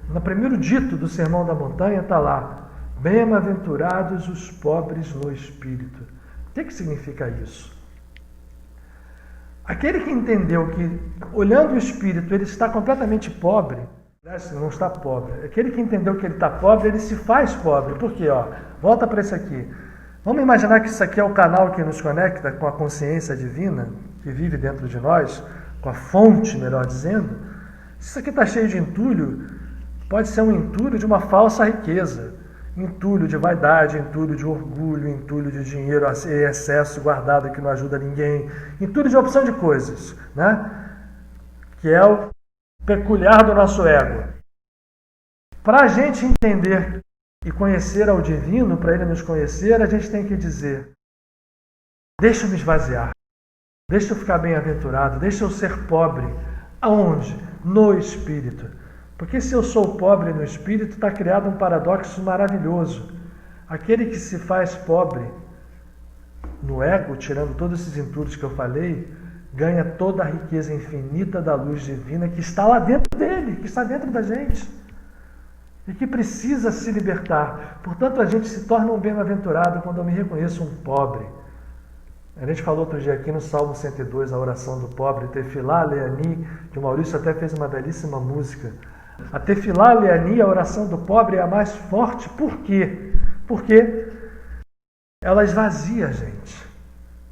no primeiro dito do Sermão da Montanha, está lá: bem-aventurados os pobres no espírito. O que significa isso? Aquele que entendeu que, olhando o espírito, ele está completamente pobre, não está pobre. Aquele que entendeu que ele está pobre, ele se faz pobre. Por quê? Volta para isso aqui. Vamos imaginar que isso aqui é o canal que nos conecta com a consciência divina, que vive dentro de nós, com a fonte, melhor dizendo. Se isso aqui está cheio de entulho, pode ser um entulho de uma falsa riqueza. Entulho de vaidade, entulho de orgulho, entulho de dinheiro em excesso guardado que não ajuda ninguém, entulho de opção de coisas, né? Que é o peculiar do nosso ego. Para a gente entender e conhecer ao divino, para ele nos conhecer, a gente tem que dizer: deixa eu me esvaziar, deixa eu ficar bem-aventurado, deixa eu ser pobre. Aonde? No espírito. Porque se eu sou pobre no espírito, está criado um paradoxo maravilhoso. Aquele que se faz pobre no ego, tirando todos esses entulhos que eu falei, ganha toda a riqueza infinita da luz divina que está lá dentro dele, que está dentro da gente. E que precisa se libertar. Portanto, a gente se torna um bem-aventurado quando eu me reconheço um pobre. A gente falou outro dia aqui no Salmo 102, a oração do pobre, Tefilá Leani, que o Maurício até fez uma belíssima música. A Tefilá Leani, a oração do pobre, é a mais forte. Por quê? Porque ela esvazia a gente.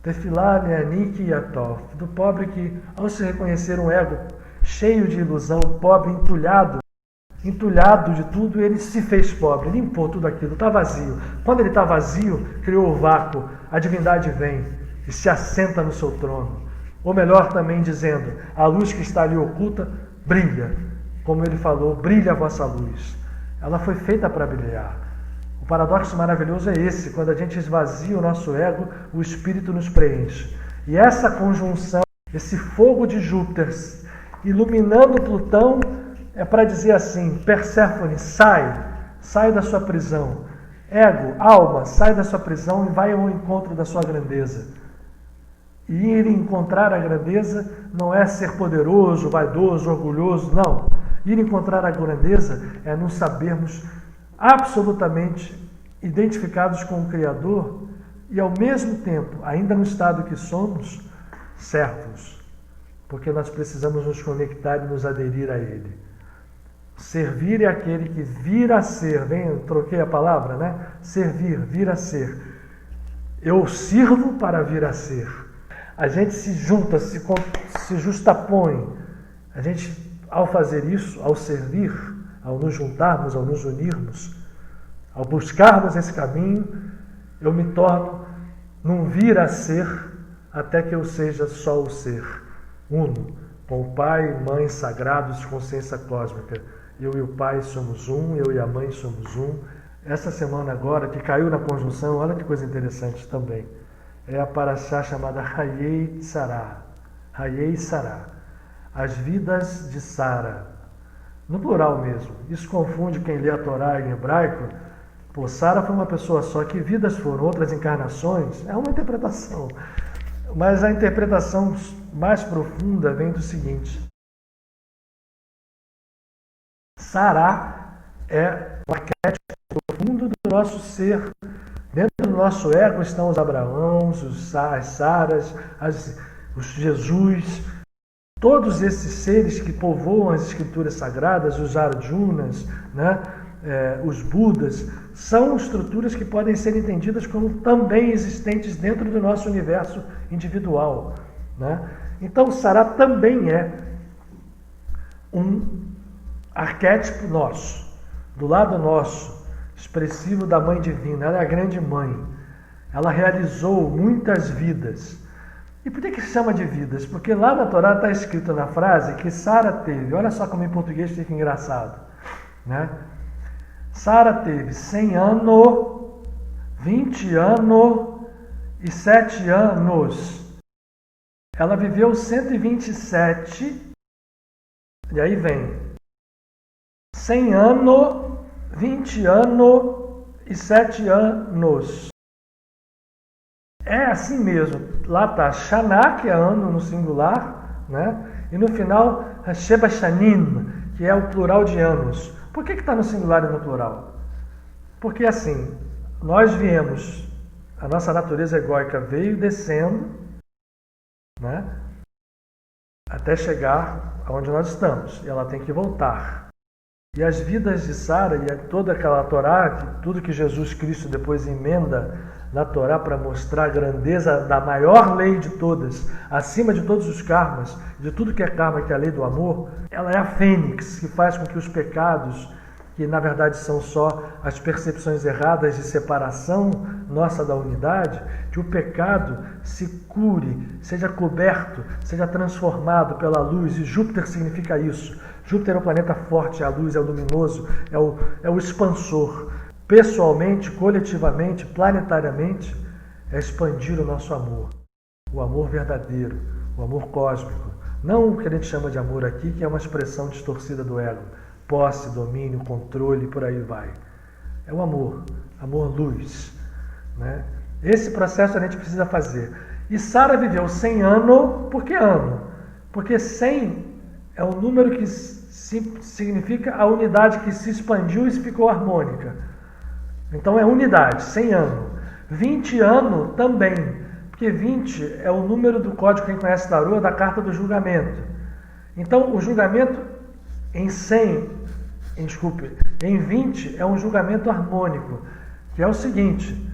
Tefilá Leani Kiyatov, do pobre que, ao se reconhecer um ego cheio de ilusão, pobre, entulhado de tudo, ele se fez pobre, limpou tudo aquilo, está vazio. Quando ele está vazio, criou o vácuo, a divindade vem e se assenta no seu trono. Ou melhor, também dizendo, a luz que está ali oculta brilha. Como ele falou, brilha a vossa luz. Ela foi feita para brilhar. O paradoxo maravilhoso é esse: quando a gente esvazia o nosso ego, o espírito nos preenche. E essa conjunção, esse fogo de Júpiter iluminando Plutão, é para dizer assim: Perséfone, sai da sua prisão. Ego, alma, sai da sua prisão e vai ao encontro da sua grandeza. E ir encontrar a grandeza não é ser poderoso, vaidoso, orgulhoso, não. Ir encontrar a grandeza é nos sabermos absolutamente identificados com o Criador e, ao mesmo tempo, ainda no estado que somos, servos, porque nós precisamos nos conectar e nos aderir a Ele. Servir é aquele que vir a ser, troquei a palavra, né? Servir, vir a ser. Eu sirvo para vir a ser. A gente se junta, se justapõe. A gente, ao fazer isso, ao servir, ao nos juntarmos, ao nos unirmos, ao buscarmos esse caminho, eu me torno num vir a ser até que eu seja só o ser, uno, com o Pai e Mãe sagrados de consciência cósmica. Eu e o Pai somos um, eu e a Mãe somos um. Essa semana agora, que caiu na conjunção, olha que coisa interessante também, é a paraxá chamada Hayei Sarah. Hayei Sarah. As vidas de Sara. No plural mesmo. Isso confunde quem lê a Torá em hebraico. Pô, Sara foi uma pessoa só. Que vidas foram? Outras encarnações? É uma interpretação. Mas a interpretação mais profunda vem do seguinte. Sara é o arquétipo profundo do nosso ser. Dentro do nosso ego estão os Abraãos, as Saras, os Jesus, todos esses seres que povoam as escrituras sagradas, os Arjunas, né? Os Budas, são estruturas que podem ser entendidas como também existentes dentro do nosso universo individual, né? Então, Sara também é um arquétipo nosso, do lado nosso, expressivo da Mãe Divina. Ela é a grande mãe. Ela realizou muitas vidas. E por que se chama de vidas? Porque lá na Torá está escrito na frase que Sara teve, olha só como em português fica engraçado, né? Sara teve 100 anos, 20 anos e 7 anos. Ela viveu 127, e aí vem 100 anos, 20 anos e 7 anos. É assim mesmo. Lá está Shana, que é ano no singular, né? E no final, Sheba Shanim, que é o plural de anos. Por que está no singular e no plural? Porque assim, nós viemos, a nossa natureza egóica veio descendo, né? Até chegar aonde nós estamos. E ela tem que voltar. E as vidas de Sara e toda aquela Torá, tudo que Jesus Cristo depois emenda na Torá para mostrar a grandeza da maior lei de todas, acima de todos os karmas, de tudo que é karma, que é a lei do amor, ela é a fênix que faz com que os pecados, que na verdade são só as percepções erradas de separação nossa da unidade, que o pecado se cure, seja coberto, seja transformado pela luz, e Júpiter significa isso. Júpiter é o planeta forte, é a luz, é o luminoso, é o expansor. Pessoalmente, coletivamente, planetariamente, é expandir o nosso amor. O amor verdadeiro, o amor cósmico. Não o que a gente chama de amor aqui, que é uma expressão distorcida do ego. Posse, domínio, controle, por aí vai. É o amor, amor-luz, né? Esse processo a gente precisa fazer. E Sara viveu 100 anos, por que ano? Porque 100 é um número que significa a unidade que se expandiu e ficou harmônica. Então é unidade, 100 anos. 20 anos também, porque 20 é o número do código, quem conhece Tarô, da carta do julgamento. Então o julgamento em 20 é um julgamento harmônico, que é o seguinte: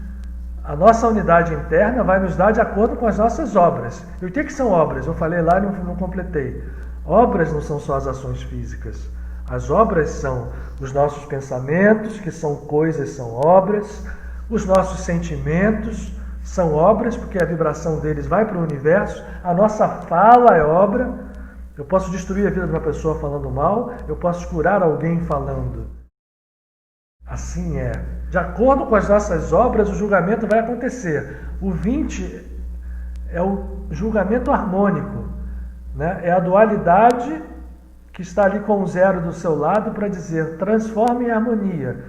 a nossa unidade interna vai nos dar de acordo com as nossas obras. E o que são obras? Eu falei lá e não completei. Obras não são só as ações físicas. As obras são os nossos pensamentos, que são coisas, são obras. Os nossos sentimentos são obras, porque a vibração deles vai para o universo. A nossa fala é obra. Eu posso destruir a vida de uma pessoa falando mal, eu posso curar alguém falando. Assim é. De acordo com as nossas obras, o julgamento vai acontecer. O 20 é o julgamento harmônico, né? É a dualidade que está ali com o zero do seu lado para dizer transforme em harmonia.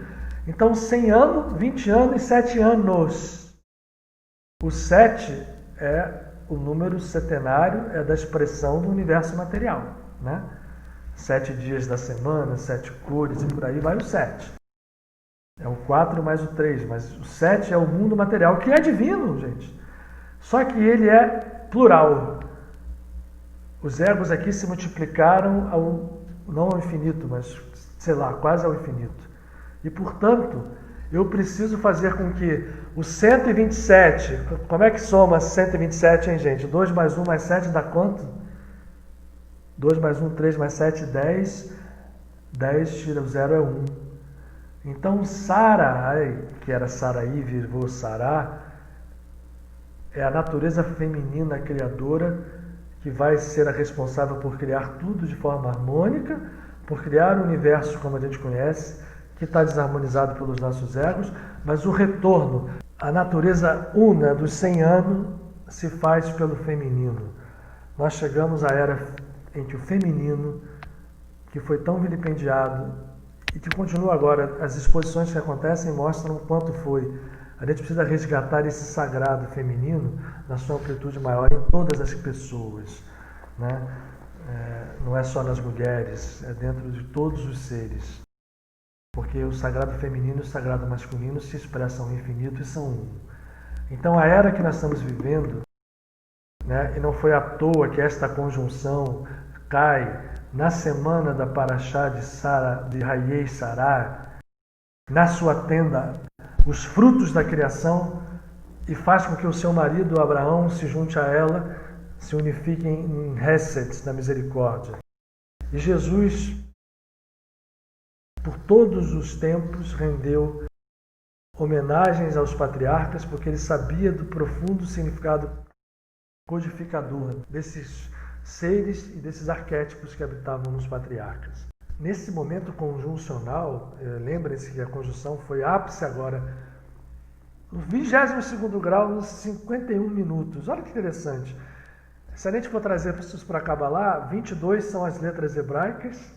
Então 100 anos, 20 anos e 7 anos. O 7 é o número setenário, é da expressão do universo material, né? 7 dias da semana, 7 cores e por aí vai o 7. É o 4 mais o 3, mas o 7 é o mundo material, que é divino, gente. Só que ele é plural. Os egos aqui se multiplicaram não ao infinito, mas, sei lá, quase ao infinito. E, portanto, eu preciso fazer com que o 127, como é que soma 127, hein, gente? 2 mais 1 mais 7 dá quanto? 2 mais 1, 3 mais 7, 10. 10 tira o 0 é 1. Então, Sarai, que era Sarai, virou Sará, é a natureza feminina criadora que vai ser a responsável por criar tudo de forma harmônica, por criar o universo como a gente conhece, que está desarmonizado pelos nossos egos, mas o retorno à natureza una dos 100 anos se faz pelo feminino. Nós chegamos à era em que o feminino, que foi tão vilipendiado e que continua agora, as exposições que acontecem mostram o quanto foi. A gente precisa resgatar esse sagrado feminino na sua amplitude maior em todas as pessoas, né? Não é só nas mulheres, é dentro de todos os seres. Porque o sagrado feminino e o sagrado masculino se expressam no infinito e são um. Então a era que nós estamos vivendo, né, e não foi à toa que esta conjunção cai na semana da Parashá de Hayei Sará, na sua tenda, os frutos da criação, e faz com que o seu marido Abraão se junte a ela, se unifiquem em Hesed, na misericórdia. E Jesus, por todos os tempos, rendeu homenagens aos patriarcas, porque ele sabia do profundo significado codificador desses seres e desses arquétipos que habitavam nos patriarcas. Nesse momento conjuncional, lembrem-se que a conjunção foi ápice agora, no 22º grau, nos 51 minutos. Olha que interessante. Se a gente for trazer isso para Kabbalah, 22 são as letras hebraicas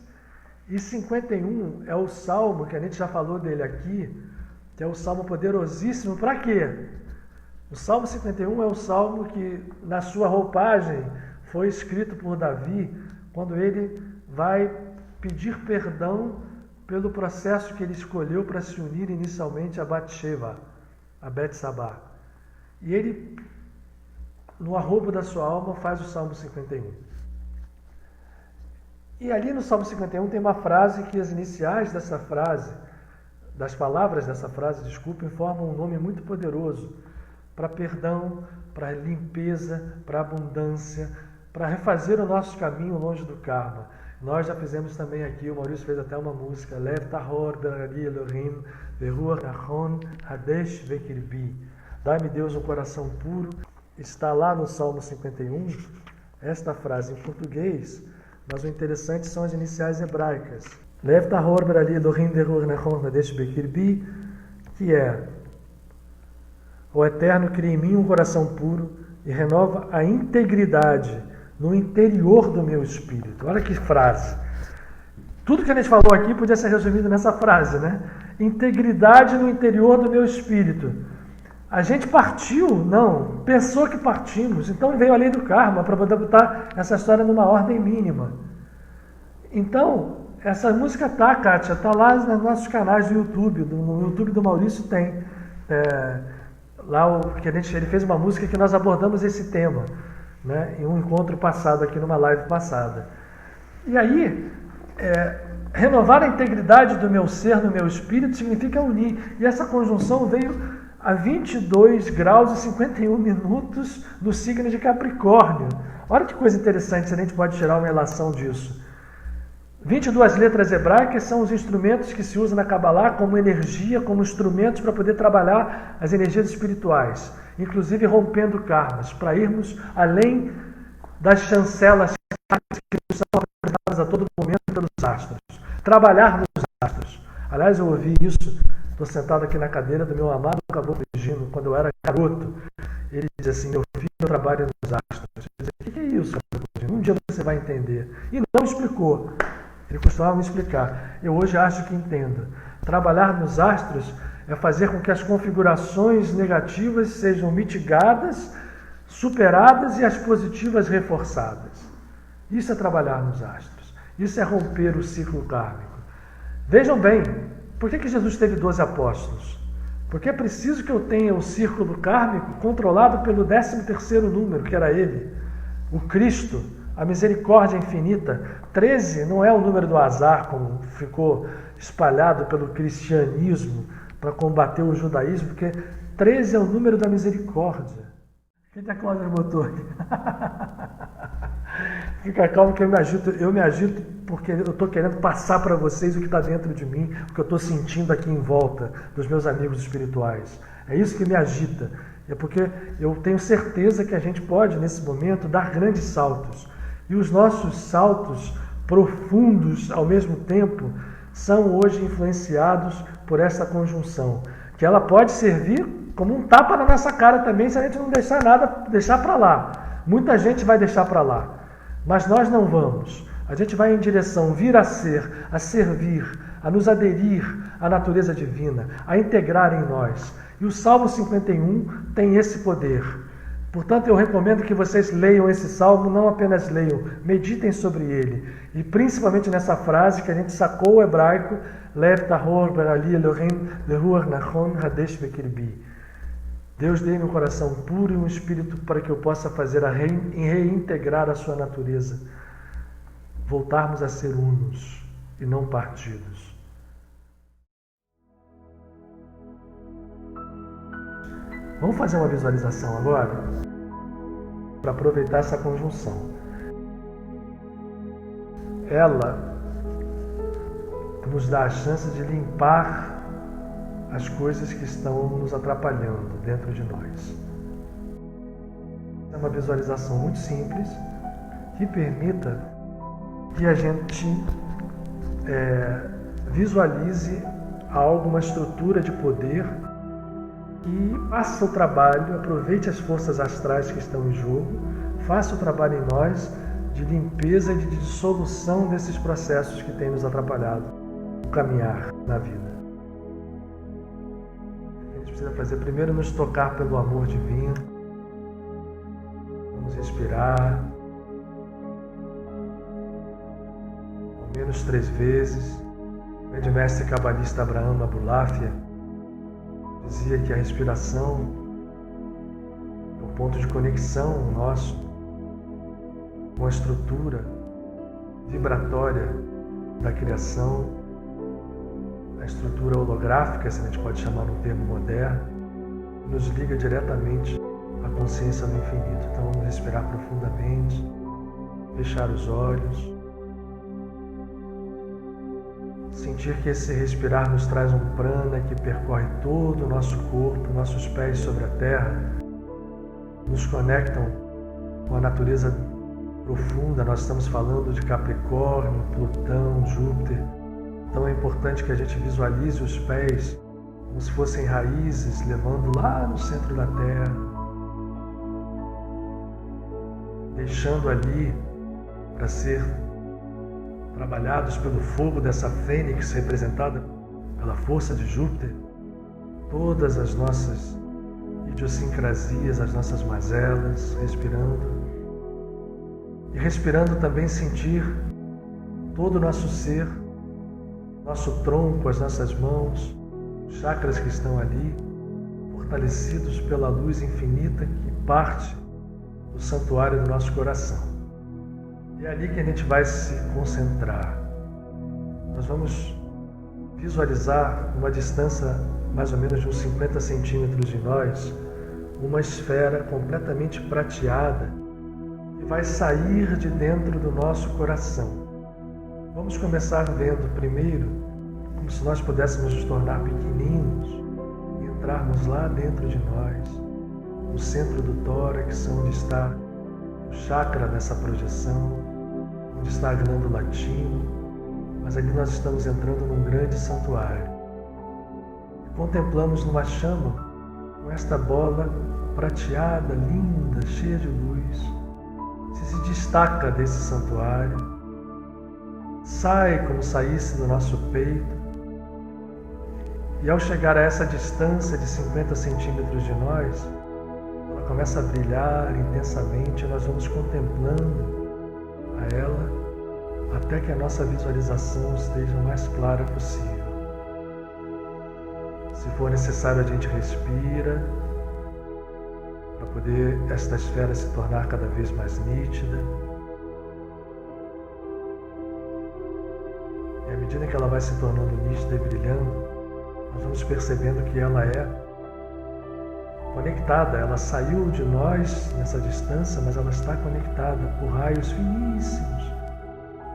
e 51 é o salmo, que a gente já falou dele aqui, que é o salmo poderosíssimo. Para quê? O salmo 51 é o salmo que, na sua roupagem, foi escrito por Davi, quando ele vai pedir perdão pelo processo que ele escolheu para se unir inicialmente a Batseba, a Betsabá. E ele, no arrobo da sua alma, faz o Salmo 51. E ali no Salmo 51 tem uma frase que as iniciais dessa frase, das palavras dessa frase, desculpem, formam um nome muito poderoso para perdão, para limpeza, para abundância, para refazer o nosso caminho longe do karma. Nós já fizemos também aqui, o Maurício fez até uma música, Lev Tahor Berari Elohim Veruach Nachon Hadesh Vekirbi. Dá-me Deus um coração puro. Está lá no Salmo 51, esta frase em português, mas o interessante são as iniciais hebraicas. Lev Tahor Berari Elohim Veruach Nachon Hadesh Vekirbi, que é: o Eterno cria em mim um coração puro e renova a integridade no interior do meu espírito. Olha que frase. Tudo que a gente falou aqui podia ser resumido nessa frase, né? Integridade no interior do meu espírito. A gente partiu? Não. Pensou que partimos. Então veio a lei do karma para poder botar essa história numa ordem mínima. Então, essa música tá, Kátia, tá lá nos nossos canais do YouTube. No YouTube do Maurício tem. Lá ele fez uma música que nós abordamos esse tema, né, em um encontro passado aqui, numa live passada. E aí, renovar a integridade do meu ser, no meu espírito, significa unir. E essa conjunção veio a 22 graus e 51 minutos no signo de Capricórnio. Olha que coisa interessante, se a gente pode tirar uma relação disso. 22 letras hebraicas são os instrumentos que se usam na Kabbalah como energia, como instrumentos para poder trabalhar as energias espirituais, inclusive rompendo karmas, para irmos além das chancelas que nos são apresentadas a todo momento pelos astros. Trabalhar nos astros. Aliás, eu ouvi isso, estou sentado aqui na cadeira do meu amado Caboclo Gino, quando eu era garoto. Ele diz assim: meu filho, eu trabalho nos astros. Eu disse: o que é isso, Caboclo Gino? Um dia você vai entender. E não explicou. Ele costumava me explicar. Eu hoje acho que entendo. Trabalhar nos astros é fazer com que as configurações negativas sejam mitigadas, superadas e as positivas reforçadas. Isso é trabalhar nos astros. Isso é romper o ciclo kármico. Vejam bem, Por que Jesus teve 12 apóstolos? Porque é preciso que eu tenha o círculo kármico controlado pelo 13º número, que era ele, o Cristo, a misericórdia infinita. 13 não é o número do azar, como ficou espalhado pelo cristianismo para combater o judaísmo, porque 13 é o número da misericórdia. O que a Cláudia botou aqui? Fica calmo que eu me agito porque eu estou querendo passar para vocês o que está dentro de mim, o que eu estou sentindo aqui em volta dos meus amigos espirituais. É isso que me agita. É porque eu tenho certeza que a gente pode, nesse momento, dar grandes saltos. E os nossos saltos profundos, ao mesmo tempo, são hoje influenciados por essa conjunção, que ela pode servir como um tapa na nossa cara também, se a gente não deixar para lá. Muita gente vai deixar para lá, mas nós não vamos. A gente vai em direção, vir a ser, a servir, a nos aderir à natureza divina, a integrar em nós. E o Salmo 51 tem esse poder. Portanto, eu recomendo que vocês leiam esse salmo, não apenas leiam, meditem sobre ele. E principalmente nessa frase que a gente sacou o hebraico, Lev tahor berali Elohim lehuar nachon hadesh bekirbi. Deus dê-me um coração puro e um espírito para que eu possa fazer reintegrar a sua natureza. Voltarmos a ser unos e não partidos. Vamos fazer uma visualização agora para aproveitar essa conjunção. Ela nos dá a chance de limpar as coisas que estão nos atrapalhando dentro de nós. É uma visualização muito simples que permita que a gente visualize algo, uma estrutura de poder que faça o trabalho, aproveite as forças astrais que estão em jogo, faça o trabalho em nós de limpeza e de dissolução desses processos que têm nos atrapalhado no caminhar na vida. A gente precisa fazer primeiro nos tocar pelo amor divino. Vamos respirar ao menos 3 vezes. O grande mestre cabalista Abraham Abulafia dizia que a respiração é o ponto de conexão nosso com a estrutura vibratória da criação, a estrutura holográfica, se a gente pode chamar num termo moderno, nos liga diretamente à consciência do infinito. Então vamos respirar profundamente, fechar os olhos, sentir que esse respirar nos traz um prana que percorre todo o nosso corpo, nossos pés sobre a terra, nos conectam com a natureza profunda. Nós estamos falando de Capricórnio, Plutão, Júpiter. Então é importante que a gente visualize os pés como se fossem raízes, levando lá no centro da terra, deixando ali para ser trabalhados pelo fogo dessa fênix representada pela força de Júpiter, todas as nossas idiosincrasias, as nossas mazelas, respirando. E respirando também sentir todo o nosso ser, nosso tronco, as nossas mãos, os chakras que estão ali, fortalecidos pela luz infinita que parte do santuário do nosso coração. E é ali que a gente vai se concentrar. Nós vamos visualizar uma distância mais ou menos de uns 50 centímetros de nós, uma esfera completamente prateada que vai sair de dentro do nosso coração. Vamos começar vendo primeiro como se nós pudéssemos nos tornar pequeninos e entrarmos lá dentro de nós, no centro do tórax, onde está o chakra dessa projeção, onde está a glândula timo, mas ali nós estamos entrando num grande santuário. E contemplamos numa chama com esta bola prateada, linda, cheia de luz, se destaca desse santuário, sai como saísse do nosso peito, e ao chegar a essa distância de 50 centímetros de nós, ela começa a brilhar intensamente, e nós vamos contemplando a ela até que a nossa visualização esteja o mais clara possível. Se for necessário, a gente respira para poder esta esfera se tornar cada vez mais nítida. E à medida que ela vai se tornando nítida e brilhando, nós vamos percebendo que ela é conectada. Ela saiu de nós nessa distância, mas ela está conectada por raios finíssimos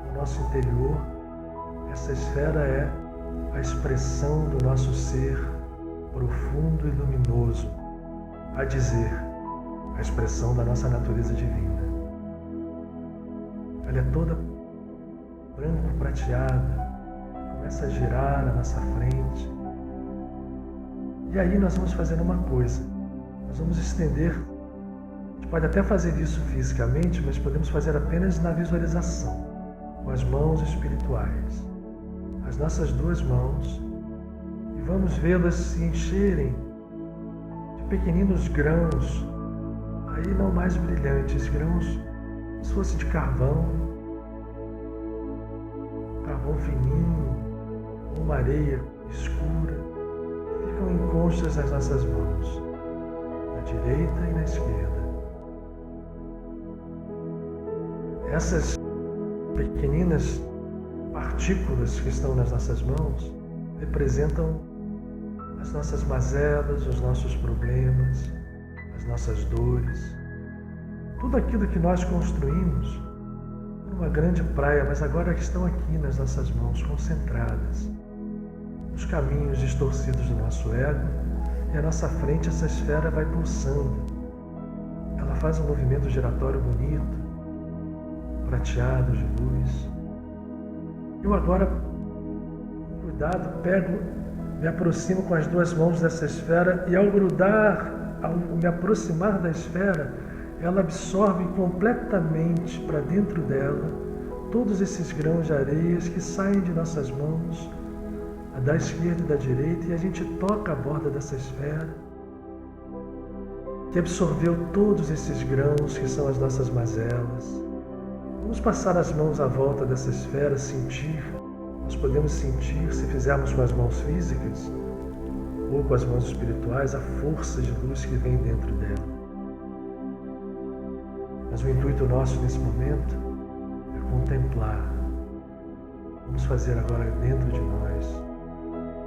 no nosso interior. Essa esfera é a expressão do nosso ser profundo e luminoso, a dizer, a expressão da nossa natureza divina. Ela é toda branco prateada, começa a girar na nossa frente. E aí nós vamos fazer uma coisa, nós vamos estender, a gente pode até fazer isso fisicamente, mas podemos fazer apenas na visualização, com as mãos espirituais, as nossas duas mãos, e vamos vê-las se encherem de pequeninos grãos, aí não mais brilhantes, grãos como se fosse de carvão fininho, ou uma areia escura, ficam encostas nas nossas mãos, na direita e na esquerda. Essas pequeninas partículas que estão nas nossas mãos representam as nossas mazelas, os nossos problemas, as nossas dores, tudo aquilo que nós construímos numa grande praia, mas agora que estão aqui nas nossas mãos, concentradas, nos caminhos distorcidos do nosso ego, e à nossa frente essa esfera vai pulsando. Ela faz um movimento giratório bonito, prateado de luz. Eu agora, cuidado, me aproximo com as duas mãos dessa esfera e ao grudar, ao me aproximar da esfera, ela absorve completamente para dentro dela todos esses grãos de areias que saem de nossas mãos, da esquerda e da direita, e a gente toca a borda dessa esfera que absorveu todos esses grãos que são as nossas mazelas. Vamos passar as mãos à volta dessa esfera, sentir. Nós podemos sentir, se fizermos com as mãos físicas ou com as mãos espirituais, a força de luz que vem dentro dela. Mas o intuito nosso nesse momento é contemplar. Vamos fazer agora dentro de nós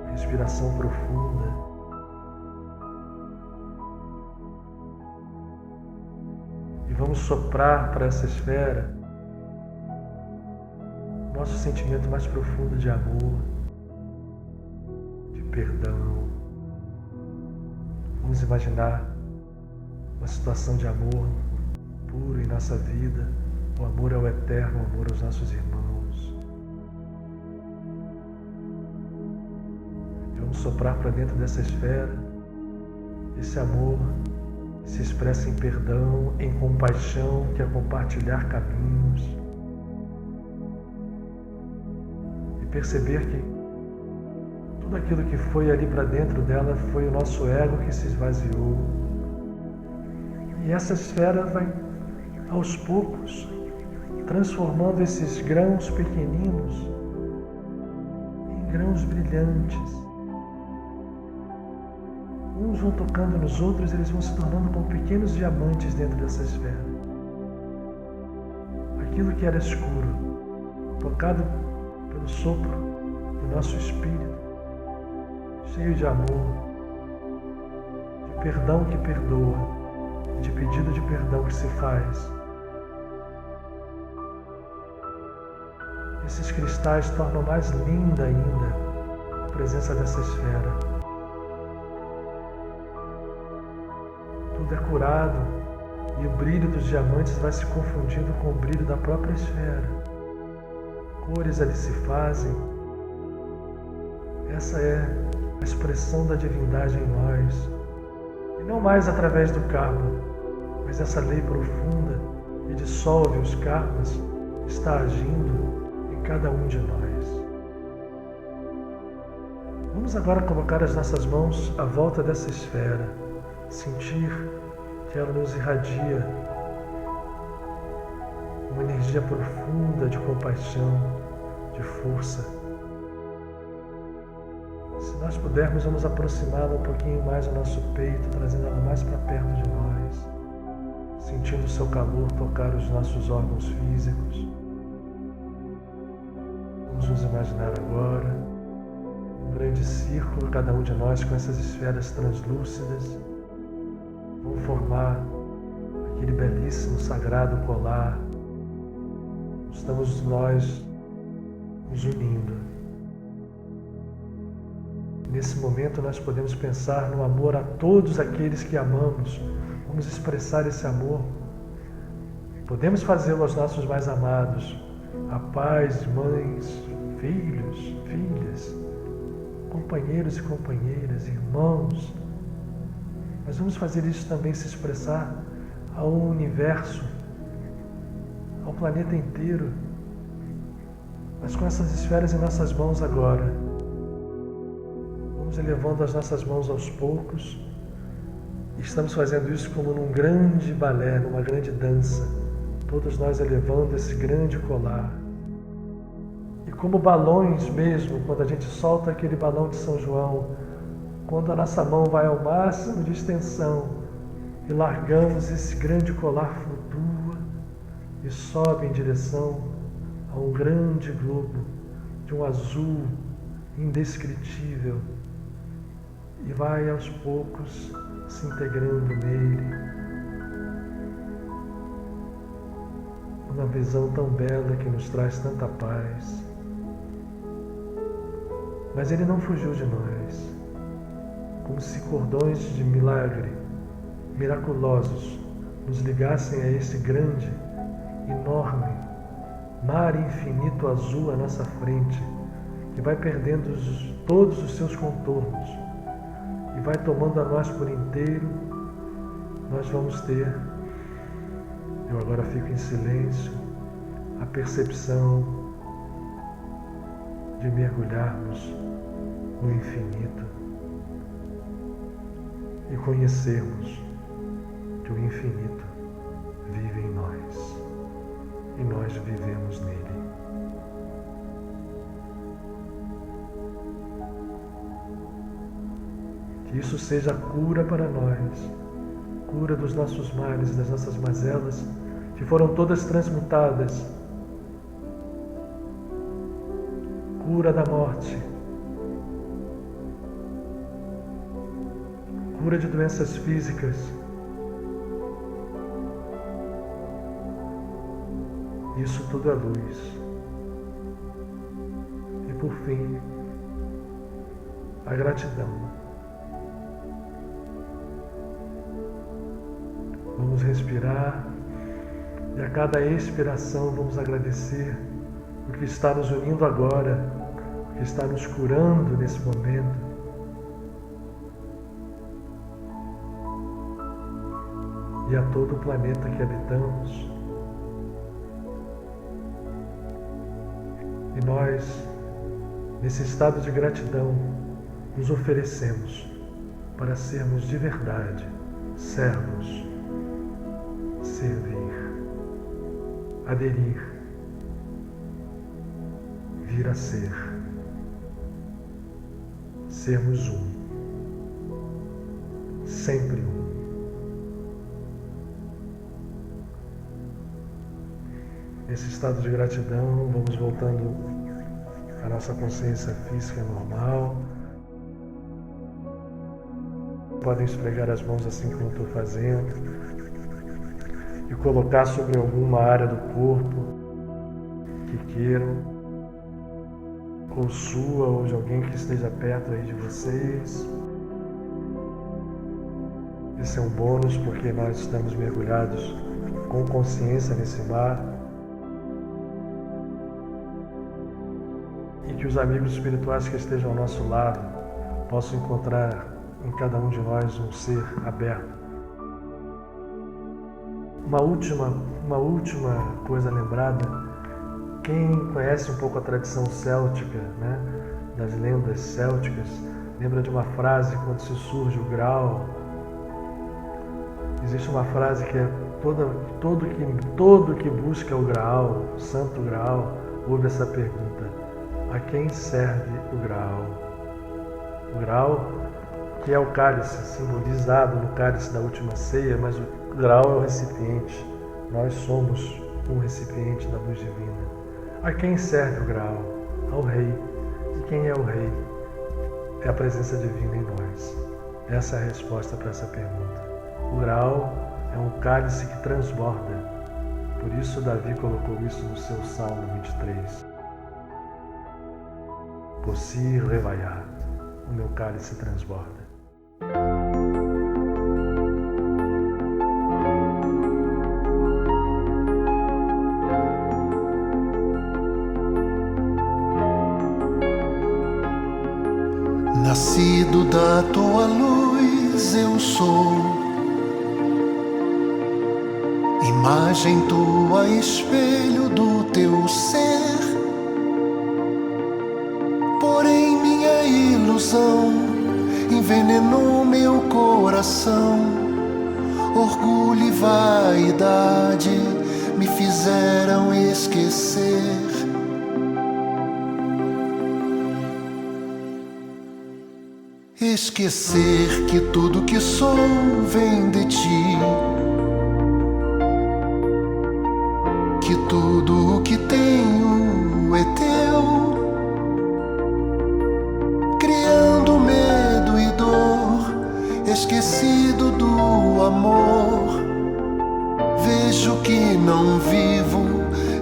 uma respiração profunda. E vamos soprar para essa esfera o nosso sentimento mais profundo de amor, de perdão. Vamos imaginar uma situação de amor puro em nossa vida, o amor ao eterno, o amor aos nossos irmãos. E vamos soprar para dentro dessa esfera esse amor que se expressa em perdão, em compaixão, que é compartilhar caminhos. E perceber que tudo aquilo que foi ali para dentro dela foi o nosso ego que se esvaziou. E essa esfera vai aos poucos, transformando esses grãos pequeninos em grãos brilhantes. Uns vão tocando nos outros, eles vão se tornando como pequenos diamantes dentro dessa esfera. Aquilo que era escuro, tocado pelo sopro do nosso espírito, cheio de amor, de perdão que perdoa, de pedido de perdão que se faz. Esses cristais tornam mais linda ainda a presença dessa esfera. Tudo é curado e o brilho dos diamantes vai se confundindo com o brilho da própria esfera. Cores ali se fazem. Essa é a expressão da divindade em nós. E não mais através do karma, mas essa lei profunda que dissolve os karmas está agindo em cada um de nós. Vamos agora colocar as nossas mãos à volta dessa esfera, sentir que ela nos irradia uma energia profunda de compaixão, de força. Se nós pudermos, vamos aproximá-la um pouquinho mais do nosso peito, trazendo ela mais para perto de nós, sentindo o seu calor tocar os nossos órgãos físicos. Vamos nos imaginar agora um grande círculo, cada um de nós com essas esferas translúcidas vão formar aquele belíssimo sagrado colar. Estamos nós nos unindo. Nesse momento nós podemos pensar no amor a todos aqueles que amamos. Vamos expressar esse amor. Podemos fazê-lo aos nossos mais amados, a pais, mães, filhos, filhas, companheiros e companheiras, irmãos. Mas vamos fazer isso também se expressar ao universo, ao planeta inteiro, mas com essas esferas em nossas mãos agora. Vamos elevando as nossas mãos aos poucos. Estamos fazendo isso como num grande balé, numa grande dança. Todos nós elevando esse grande colar. E como balões mesmo, quando a gente solta aquele balão de São João, quando a nossa mão vai ao máximo de extensão e largamos, esse grande colar flutua e sobe em direção a um grande globo de um azul indescritível e vai aos poucos se integrando nele. Uma visão tão bela que nos traz tanta paz. Mas ele não fugiu de nós, como se cordões de milagre, miraculosos, nos ligassem a esse grande, enorme, mar infinito azul à nossa frente, que vai perdendo todos os seus contornos e vai tomando a nós por inteiro. Nós vamos ter, eu agora fico em silêncio, a percepção de mergulharmos no infinito e conhecermos que o infinito vive em nós e nós vivemos nele. Que isso seja cura para nós, cura dos nossos males, das nossas mazelas, que foram todas transmutadas, cura da morte, cura de doenças físicas, isso tudo é luz. E por fim, a gratidão. Vamos respirar e a cada expiração vamos agradecer o que está nos unindo agora, o que está nos curando nesse momento. E a todo o planeta que habitamos. E nós, nesse estado de gratidão, nos oferecemos para sermos de verdade servos, servir, aderir, vir a ser, sermos um, sempre um. Nesse estado de gratidão, vamos voltando à nossa consciência física normal. Podem esfregar as mãos assim como eu estou fazendo e colocar sobre alguma área do corpo que queiram, ou sua ou de alguém que esteja perto aí de vocês. Esse é um bônus porque nós estamos mergulhados com consciência nesse mar. E que os amigos espirituais que estejam ao nosso lado possam encontrar em cada um de nós um ser aberto. Uma última coisa lembrada, quem conhece um pouco a tradição céltica, né, das lendas célticas, lembra de uma frase quando se surge o Graal. Existe uma frase que é todo que busca o Graal, o Santo Graal, ouve essa pergunta: a quem serve o Graal? O grau, que é o cálice, simbolizado no cálice da última ceia, mas o grau é o recipiente. Nós somos um recipiente da luz divina. A quem serve o grau? Ao Rei. E quem é o Rei? É a presença divina em nós. Essa é a resposta para essa pergunta. O grau é um cálice que transborda. Por isso Davi colocou isso no seu Salmo 23. Possi levaiá, o meu cálice transborda. Nascido da tua luz eu sou, imagem tua, espelho do teu ser. Porém minha ilusão envenenou meu coração. Orgulho e vaidade me fizeram esquecer. Esquecer que tudo que sou vem de ti, que tudo o que tenho é teu, criando medo e dor, esquecido do amor. Vejo que não vivo,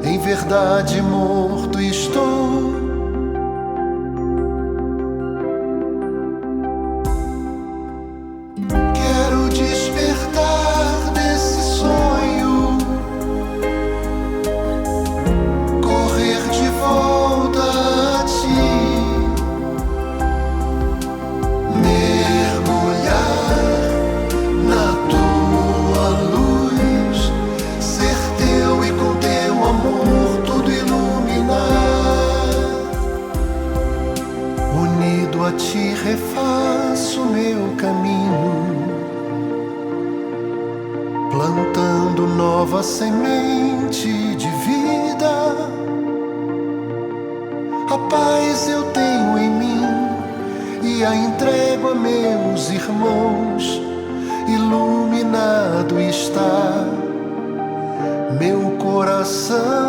em verdade morto estou. A ti refaço meu caminho, plantando nova semente de vida. A paz eu tenho em mim e a entrego a meus irmãos. Iluminado está meu coração.